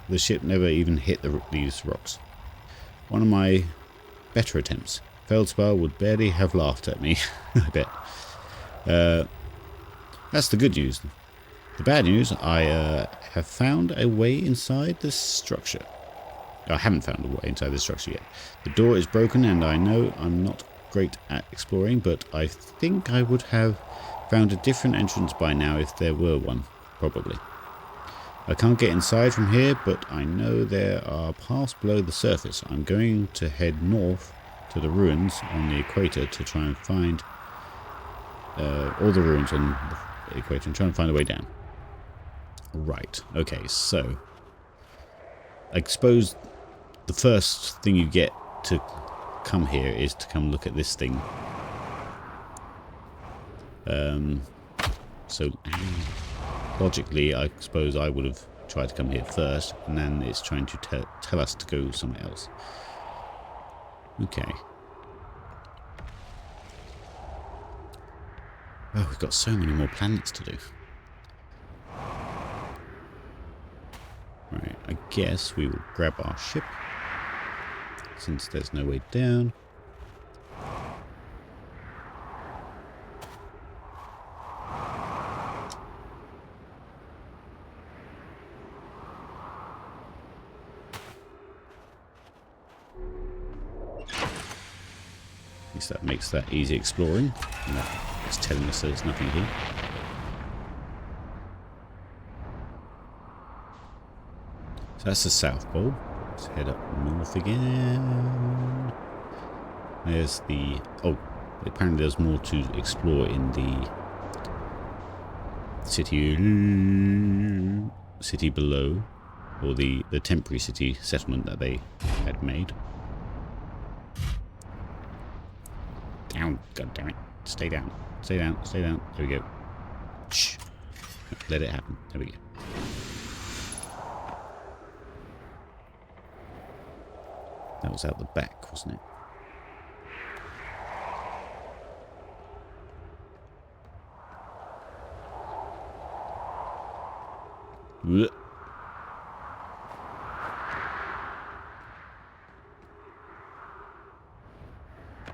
the ship never even hit these rocks. One of my better attempts. Feldspar would barely have laughed at me, I bet. That's the good news. The bad news, I have found a way inside this structure. I haven't found a way inside this structure yet. The door is broken, and I know I'm not great at exploring, but I think I would have found a different entrance by now if there were one, probably. I can't get inside from here, but I know there are paths below the surface. I'm going to head north to the ruins on the equator to try and find all the ruins on the equator and try and find a way down. Right, okay, so I suppose the first thing you get to come here is to come look at this thing. So logically, I suppose I would have tried to come here first, and then it's trying to tell us to go somewhere else. Okay. Oh, we've got so many more planets to do. Right, I guess we will grab our ship, since there's no way down. At least that makes that easy exploring. And that's telling us there's nothing here. So that's the South Pole. Let's head up north again. There's the... Oh, apparently there's more to explore in the city below, or the temporary city settlement that they had made. Down, god damn it! Stay down, stay down, stay down. There we go. Shh. Let it happen. There we go. That was out the back, wasn't it? Blech.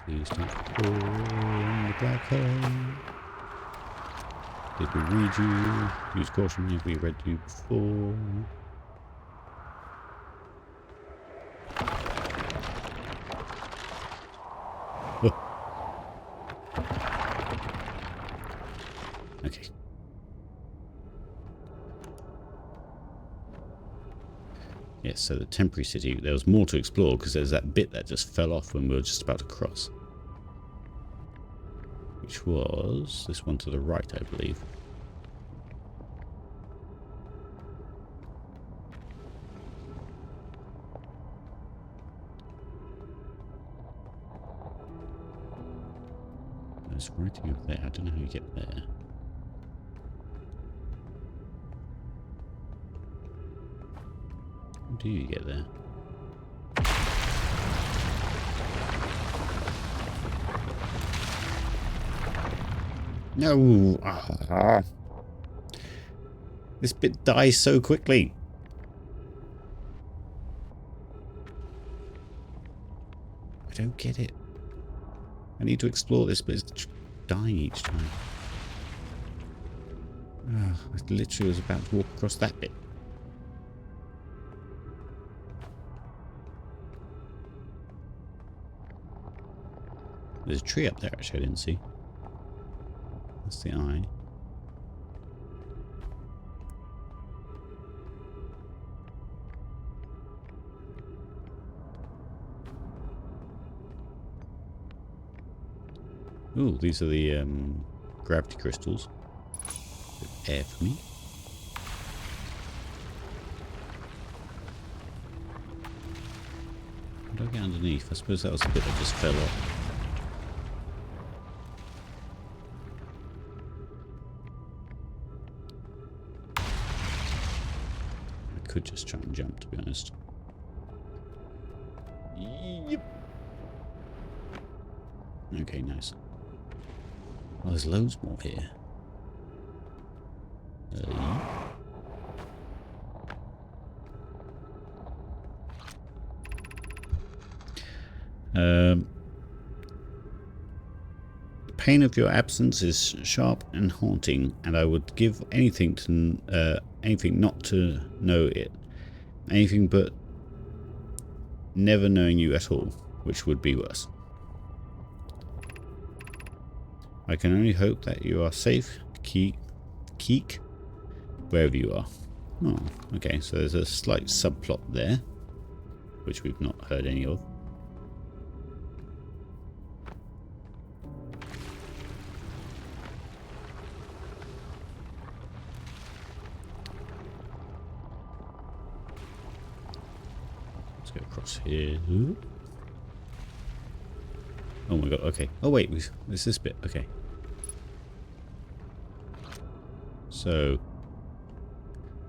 Please don't fall in the black hole. Did we read you? Use caution. Have we read you before? Okay. Yes, so the temporary city, there was more to explore because there's that bit that just fell off when we were just about to cross. Which was this one to the right, I believe. It's right over there. I don't know how you get there. How do you get there? No! Ah. This bit dies so quickly. I don't get it. I need to explore this, but it's dying each time. I literally was about to walk across that bit. There's a tree up there, actually, I didn't see. That's the eye. Ooh, these are the gravity crystals. Bit air for me. How do I get underneath? I suppose that was the bit that just fell off. I could just try and jump, to be honest. Yep. Okay, nice. Oh, there's loads more here. The pain of your absence is sharp and haunting, and I would give anything to anything not to know it, anything but never knowing you at all, which would be worse. I can only hope that you are safe, Keek, wherever you are. Oh, okay, so there's a slight subplot there, which we've not heard any of. Let's go across here. Ooh. Oh my god, okay. Oh wait, there's this bit. Okay. So,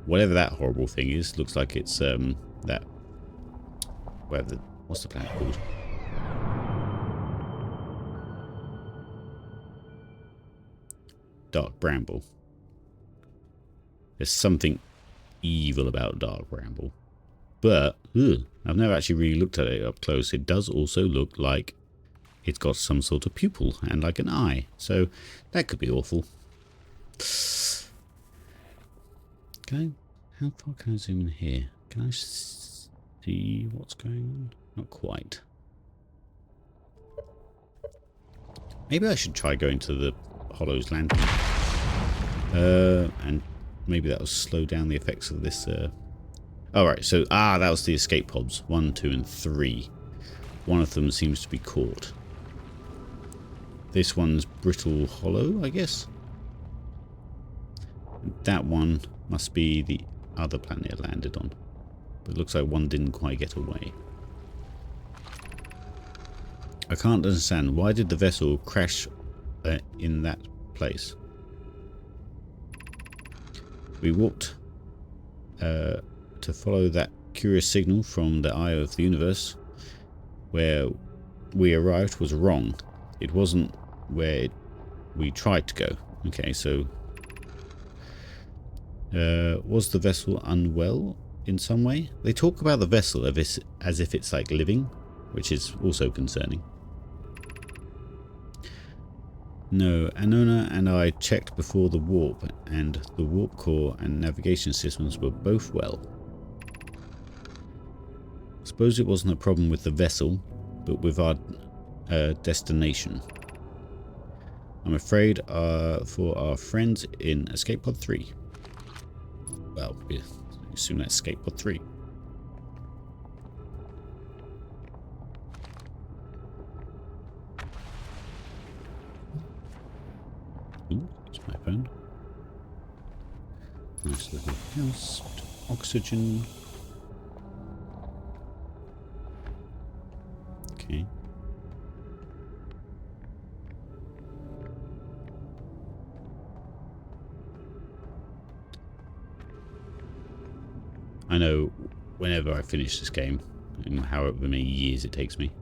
whatever that horrible thing is, looks like it's that... what's the planet called? Dark Bramble. There's something evil about Dark Bramble. But, I've never actually really looked at it up close. It does also look like it's got some sort of pupil and like an eye. So, that could be awful. How far can I zoom in here? Can I see what's going on? Not quite. Maybe I should try going to the Hollow's lantern. And maybe that will slow down the effects of this. Alright, so, that was the escape pods. 1, 2, and 3. One of them seems to be caught. This one's Brittle Hollow, I guess. That one must be the other planet it landed on. But it looks like one didn't quite get away. I can't understand. Why did the vessel crash in that place? We walked to follow that curious signal from the eye of the universe. Where we arrived was wrong. It wasn't where we tried to go. Okay, so... was the vessel unwell in some way? They talk about the vessel as if it's like living, which is also concerning. No, Anona and I checked before the warp, and the warp core and navigation systems were both well. Suppose it wasn't a problem with the vessel, but with our destination. I'm afraid for our friends in Escape Pod 3. Well, we assume that's Escape Pod 3. Ooh, it's my phone. Nice little house. Oxygen. Okay. I know whenever I finish this game, and however many years it takes me,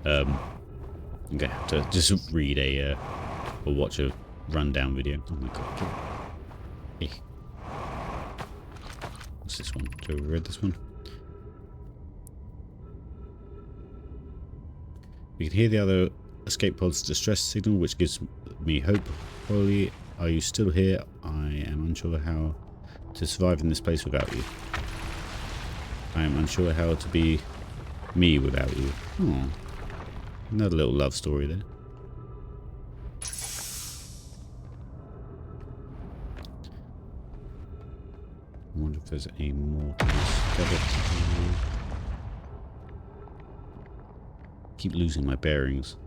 I'm going to have to just read or watch a rundown video. Oh my god. Hey. What's this one? Do I read this one? We can hear the other escape pod's distress signal, which gives me hope. Holly, are you still here? I am unsure how to survive in this place without you. I am unsure how to be me without you. Oh, another little love story there. I wonder if there's any more to discover. Keep losing my bearings.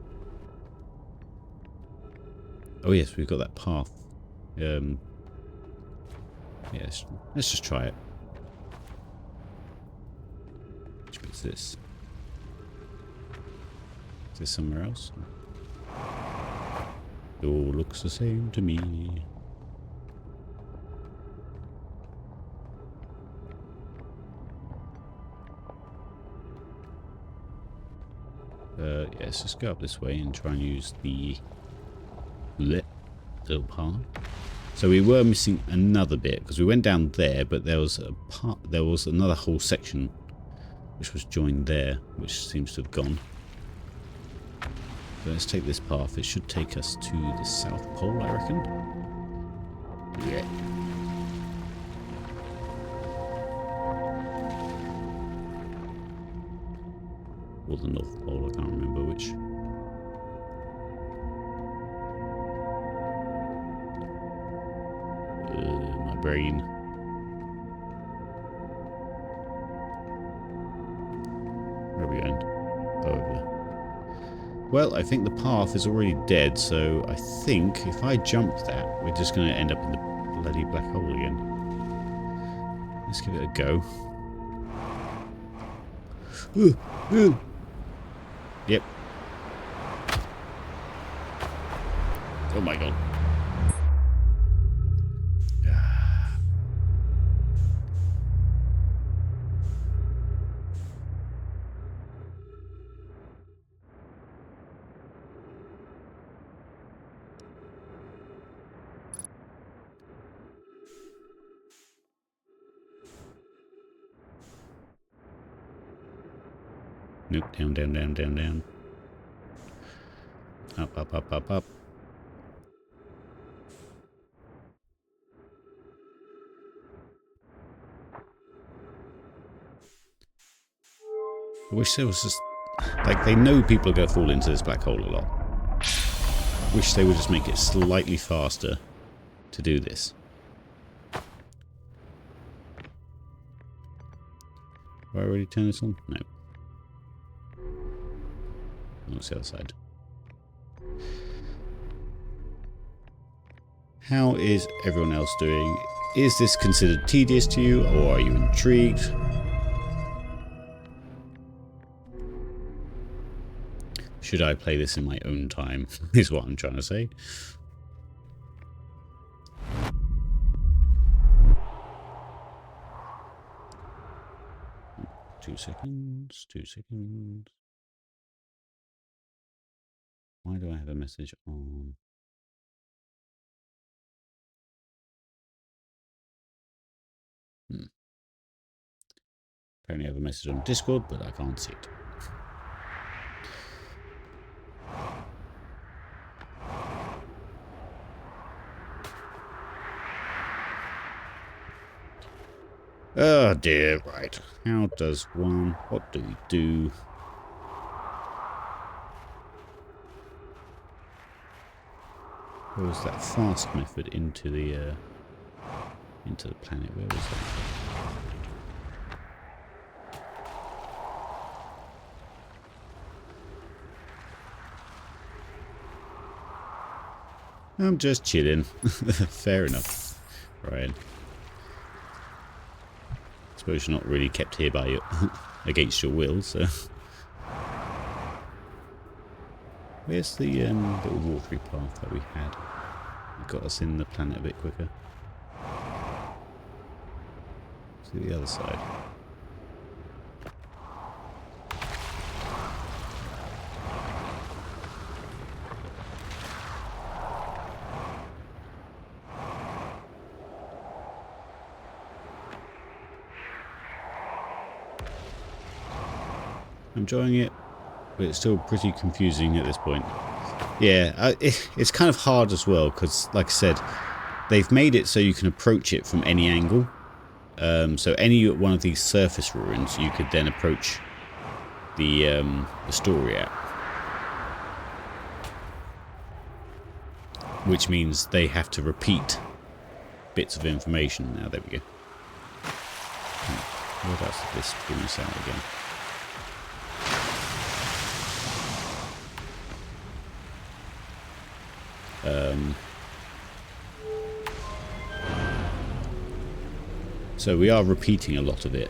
Oh yes, we've got that path. Yes, let's just try it. Which bit's this? Is this somewhere else? It all looks the same to me. Yes, let's go up this way and try and use the little path. So we were missing another bit because we went down there, but there was a part. There was another whole section which was joined there, which seems to have gone. So let's take this path. It should take us to the South Pole, I reckon. Yeah. Or the North Pole, I can't remember which. My brain. Where are we going? Over there. Well, I think the path is already dead, so I think if I jump that, we're just going to end up in the bloody black hole again. Let's give it a go. Yep. Oh my god. Nope, down, down, down, down, down. Up, up, up, up, up. I wish there was just... Like, they know people are going to fall into this black hole a lot. Wish they would just make it slightly faster to do this. Have I already turned this on? No. What's the other side? How is everyone else doing? Is this considered tedious to you, or are you intrigued? Should I play this in my own time, is what I'm trying to say. 2 seconds, 2 seconds. Why do I have a message on? Apparently I have a message on Discord, but I can't see it. Oh dear, right. How does one... What do we do? Where was that fast method into the planet? Where was that? I'm just chilling. Fair enough. Right. Suppose you're not really kept here by your against your will, so. Where's the little watery path that we had? It got us in the planet a bit quicker. To the other side. I'm enjoying it, but it's still pretty confusing at this point. Yeah, it's kind of hard as well, because, like I said, they've made it so you can approach it from any angle. So any one of these surface ruins, you could then approach the story at. Which means they have to repeat bits of information. Now, there we go. What else did this bring us out again? So we are repeating a lot of it.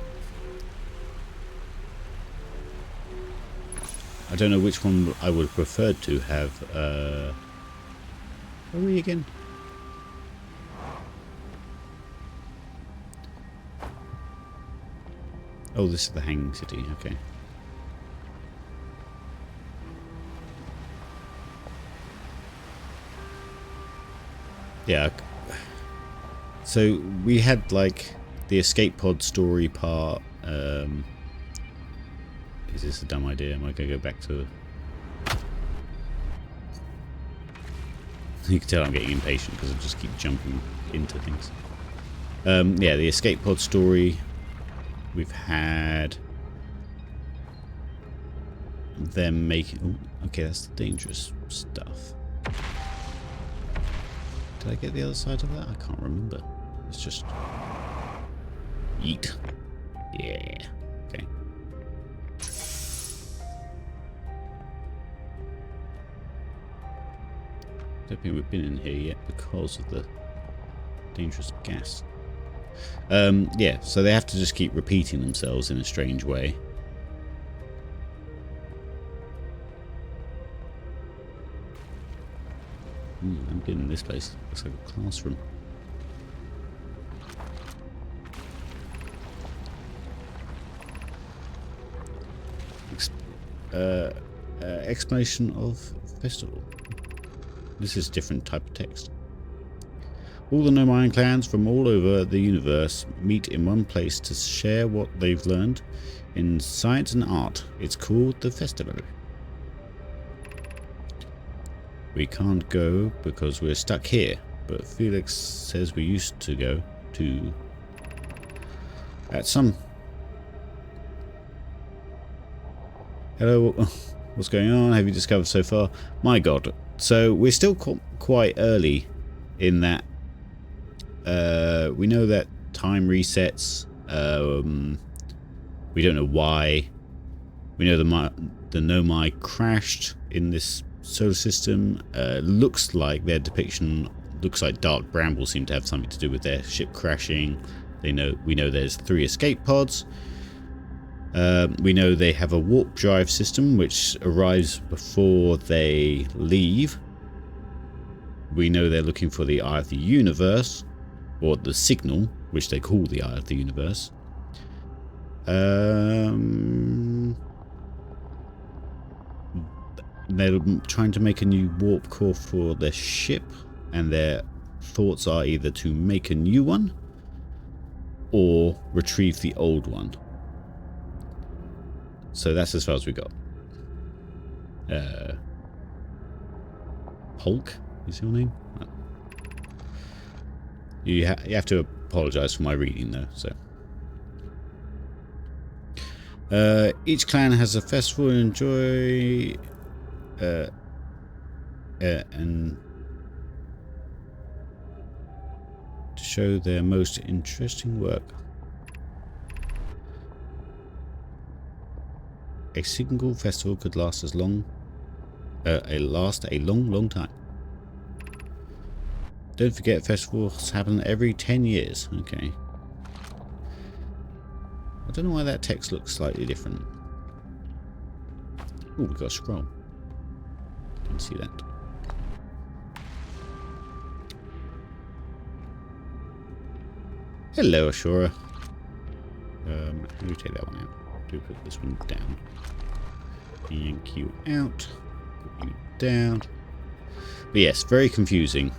I don't know which one I would have preferred to have. Where are we again? Oh, this is the Hanging City, okay. Yeah. So we had like the escape pod story part. Is this a dumb idea? Am I going to go back to... You can tell I'm getting impatient because I just keep jumping into things. Yeah, the escape pod story. We've had them making... Oh, okay, that's the dangerous stuff. Did I get the other side of that? I can't remember. It's just... Yeet. Yeah. Okay. Don't think we've been in here yet because of the dangerous gas. Yeah, so they have to just keep repeating themselves in a strange way. I'm getting this place. Looks like a classroom. Explanation of festival. This is a different type of text. All the Nomian clans from all over the universe meet in one place to share what they've learned in science and art. It's called the festival. We can't go because we're stuck here, but Felix says we used to go to at some... Hello, what's going on? Have you discovered so far? My god. So we're still quite early in that. We know that time resets. We don't know why. We know the Nomai crashed in this solar system. Looks like their depiction looks like Dark Bramble seem to have something to do with their ship crashing. We know there's 3 escape pods. We know they have a warp drive system which arrives before they leave. We know they're looking for the Eye of the Universe, or the signal, which they call the Eye of the Universe. They're trying to make a new warp core for their ship, and their thoughts are either to make a new one or retrieve the old one. So that's as far as we got. Hulk is your name? You have to apologise for my reading though. So each clan has a festival to enjoy and to show their most interesting work. A single festival could last as long, a long time. Don't forget, festivals happen every 10 years. Okay. I don't know why that text looks slightly different. Oh, we've got a scroll. Can see that. Hello, Ashura. Let me take that one out. Do put this one down. Yank you out. Put you down. But yes, very confusing.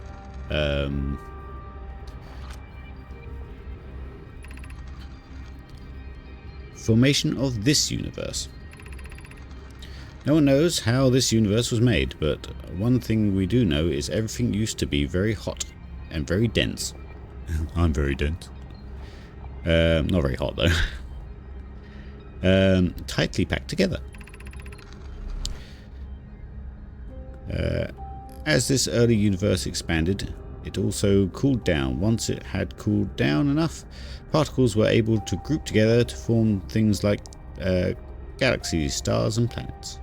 Formation of this universe. No one knows how this universe was made, but one thing we do know is everything used to be very hot and very dense. I'm very dense. Not very hot though. Tightly packed together. As this early universe expanded, it also cooled down. Once it had cooled down enough, particles were able to group together to form things like galaxies, stars and planets.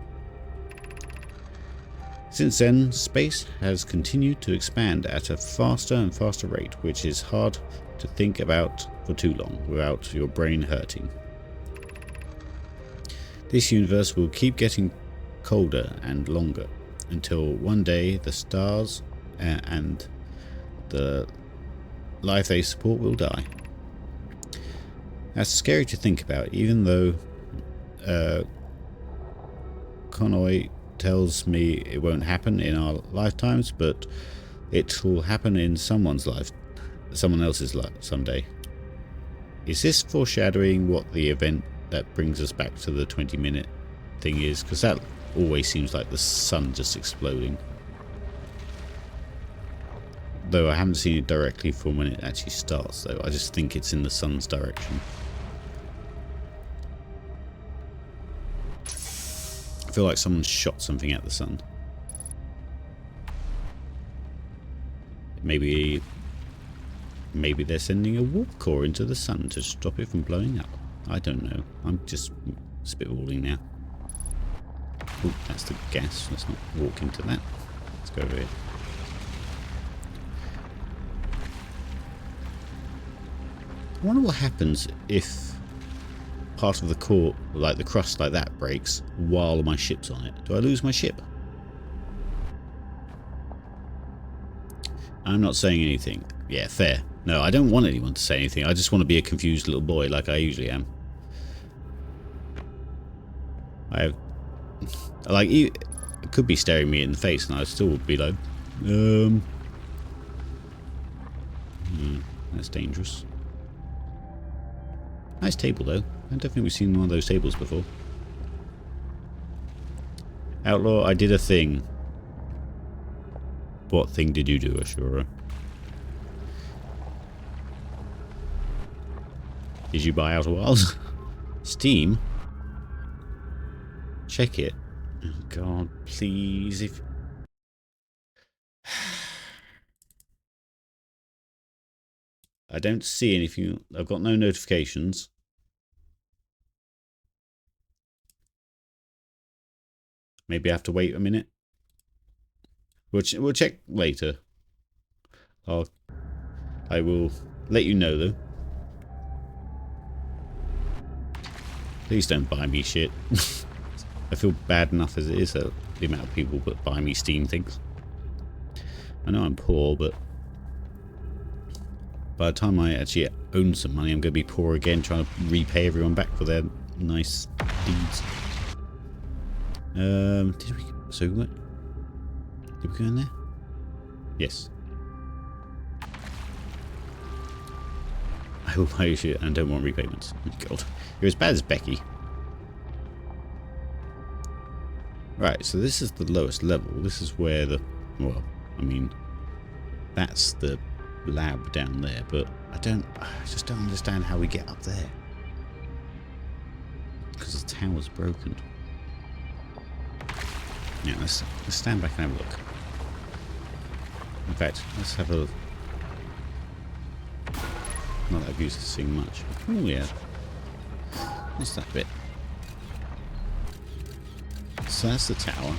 Since then, space has continued to expand at a faster and faster rate, which is hard to think about for too long without your brain hurting. This universe will keep getting colder and longer until one day the stars and the life they support will die. That's scary to think about, even though Konoi tells me it won't happen in our lifetimes, but it will happen in someone else's life someday. Is this foreshadowing what the event that brings us back to the 20-minute thing is? Because that always seems like the sun just exploding. Though I haven't seen it directly from when it actually starts, though. I just think it's in the sun's direction. I feel like someone shot something at the sun. Maybe they're sending a warp core into the sun to stop it from blowing up. I don't know. I'm just spitballing now. Oh, that's the gas. Let's not walk into that. Let's go over here. I wonder what happens if part of the core, like the crust like that, breaks while my ship's on it. Do I lose my ship? I'm not saying anything. Yeah, fair. No, I don't want anyone to say anything. I just want to be a confused little boy like I usually am. It could be staring me in the face and I still would be like, that's dangerous. Nice table though. I don't think we've seen one of those tables before. Outlaw, I did a thing. What thing did you do, Ashura? Did you buy Outer Wilds? Steam? Check it. Oh God, please. If I don't see anything, I've got no notifications. Maybe I have to wait a minute. We'll check later. I will let you know though. Please don't buy me shit. I feel bad enough as it is, the amount of people that buy me Steam things. I know I'm poor, but by the time I actually own some money, I'm going to be poor again, trying to repay everyone back for their nice deeds. Did we go in there? Yes. I will buy you shit and don't want repayments. Oh, God. You're as bad as Becky. Right, so this is the lowest level. This is where the... Well, I mean... That's the lab down there, but I just don't understand how we get up there. Because the tower's broken. Yeah, let's stand back and have a look. In fact, let's have a... Not that I've used this thing much. Oh yeah. What's that bit? So that's the tower.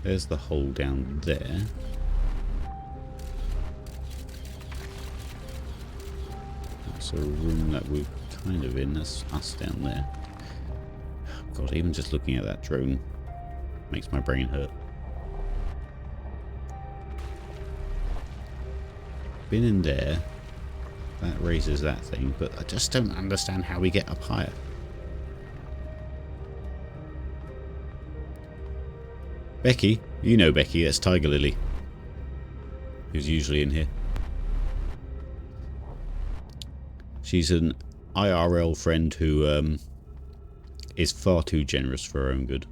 There's the hole down there. That's a room that we're kind of in. That's us down there. God, even just looking at that drone makes my brain hurt. Been in there. That raises that thing, but I just don't understand how we get up higher. Becky, you know Becky, that's Tiger Lily, who's usually in here. She's an IRL friend who is far too generous for her own good.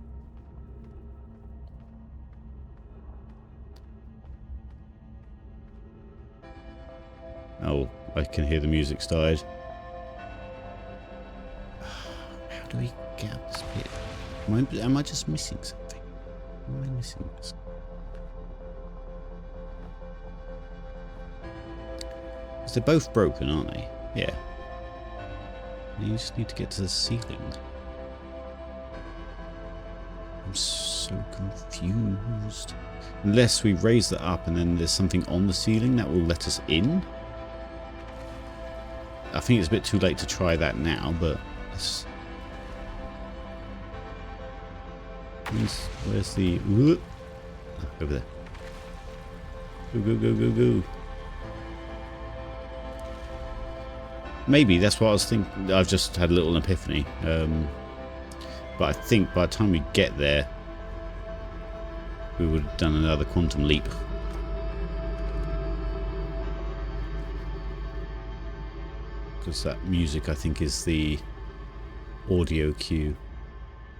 Oh, I can hear the music started. How do we get up this bit? Am I just missing something? Am I missing this? Because they're both broken, aren't they? Yeah. You just need to get to the ceiling. I'm so confused. Unless we raise that up and then there's something on the ceiling that will let us in. I think it's a bit too late to try that now, but let's... Where's the... Oh, over there. Go, go, go, go, go. Maybe that's what I was thinking. I've just had a little epiphany. But I think by the time we get there, we would have done another quantum leap. Because that music, I think, is the audio cue.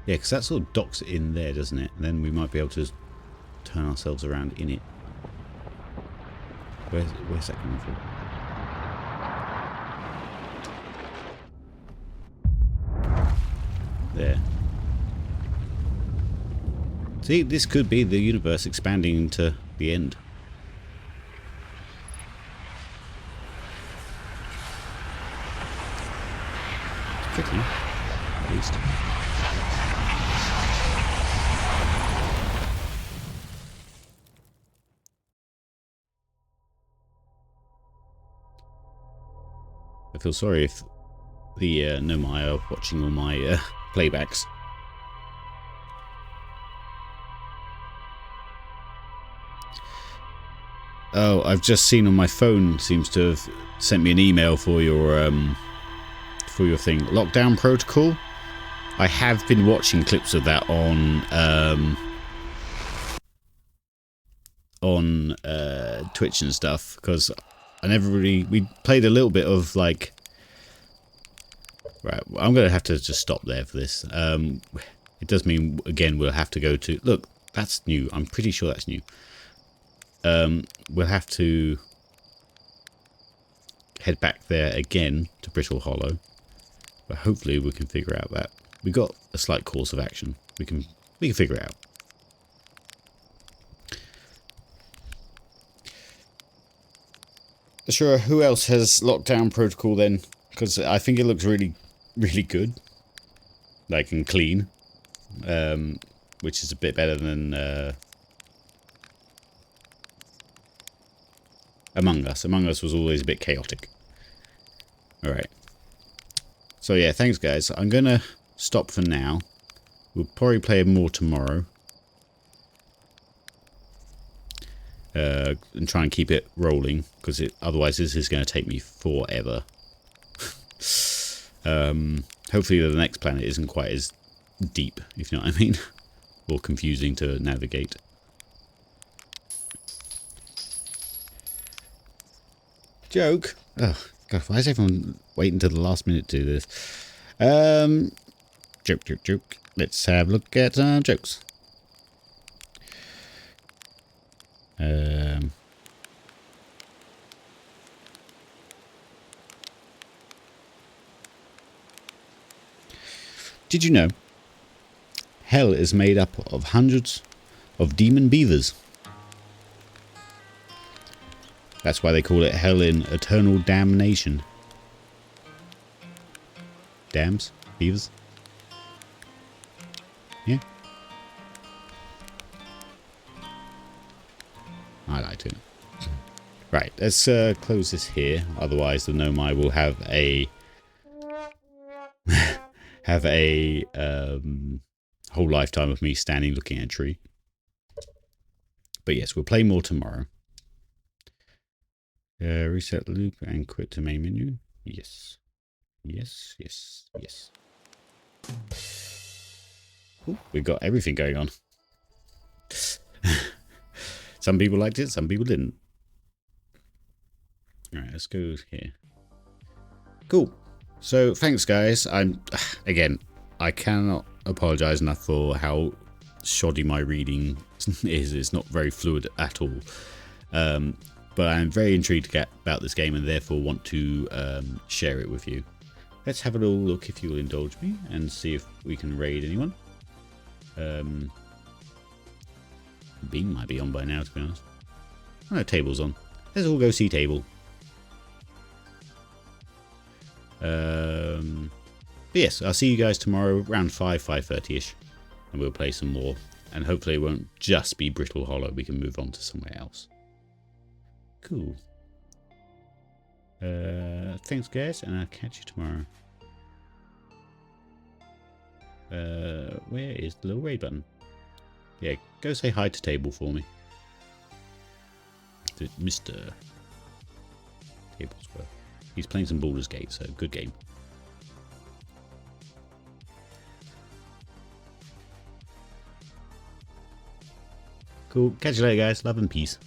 Yeah, because that sort of docks it in there, doesn't it? And then we might be able to turn ourselves around in it. Where's that coming from? There. See, this could be the universe expanding into the end. It's pretty, at least. I feel sorry if the Nomai are watching all my playbacks. Oh, I've just seen on my phone, seems to have sent me an email for your thing. Lockdown Protocol. I have been watching clips of that on Twitch and stuff, because I never really... We played a little bit of, like... Right, I'm going to have to just stop there for this. It does mean, again, we'll have to go to... Look, that's new. I'm pretty sure that's new. We'll have to head back there again to Brittle Hollow, but hopefully we can figure out that we got a slight course of action. We can figure it out. Sure. Who else has Lockdown Protocol then? Because I think it looks really, really good, like, and clean, which is a bit better than. Among Us. Among Us was always a bit chaotic. Alright. So yeah, thanks guys. I'm going to stop for now. We'll probably play more tomorrow. And try and keep it rolling, because otherwise this is going to take me forever. Hopefully the next planet isn't quite as deep, if you know what I mean. Or confusing to navigate. Joke. Oh God, why is everyone waiting till the last minute to do this? Joke. Let's have a look at jokes. Did you know hell is made up of hundreds of demon beavers? That's why they call it hell in Eternal Damnation. Dams? Beavers? Yeah. I liked it. Right, let's close this here. Otherwise the Nomai will have a... whole lifetime of me standing looking at a tree. But yes, we'll play more tomorrow. Reset loop and quit to main menu. Yes. Ooh, we've got everything going on. Some people liked it, some people didn't. Alright, let's go here. Cool. So, thanks guys. Again, I cannot apologise enough for how shoddy my reading is. It's not very fluid at all. But I'm very intrigued about this game and therefore want to share it with you. Let's have a little look, if you'll indulge me, and see if we can raid anyone. Beam might be on by now, to be honest. Oh, no, table's on. Let's all go see table. But yes, I'll see you guys tomorrow around 5:30ish, and we'll play some more. And hopefully it won't just be Brittle Hollow. We can move on to somewhere else. Cool. Thanks guys, and I'll catch you tomorrow. Where is the little raid button? Yeah, go say hi to table for me. Mr. Tablesworth. He's playing some Baldur's Gate, so good game. Cool. Catch you later guys. Love and peace.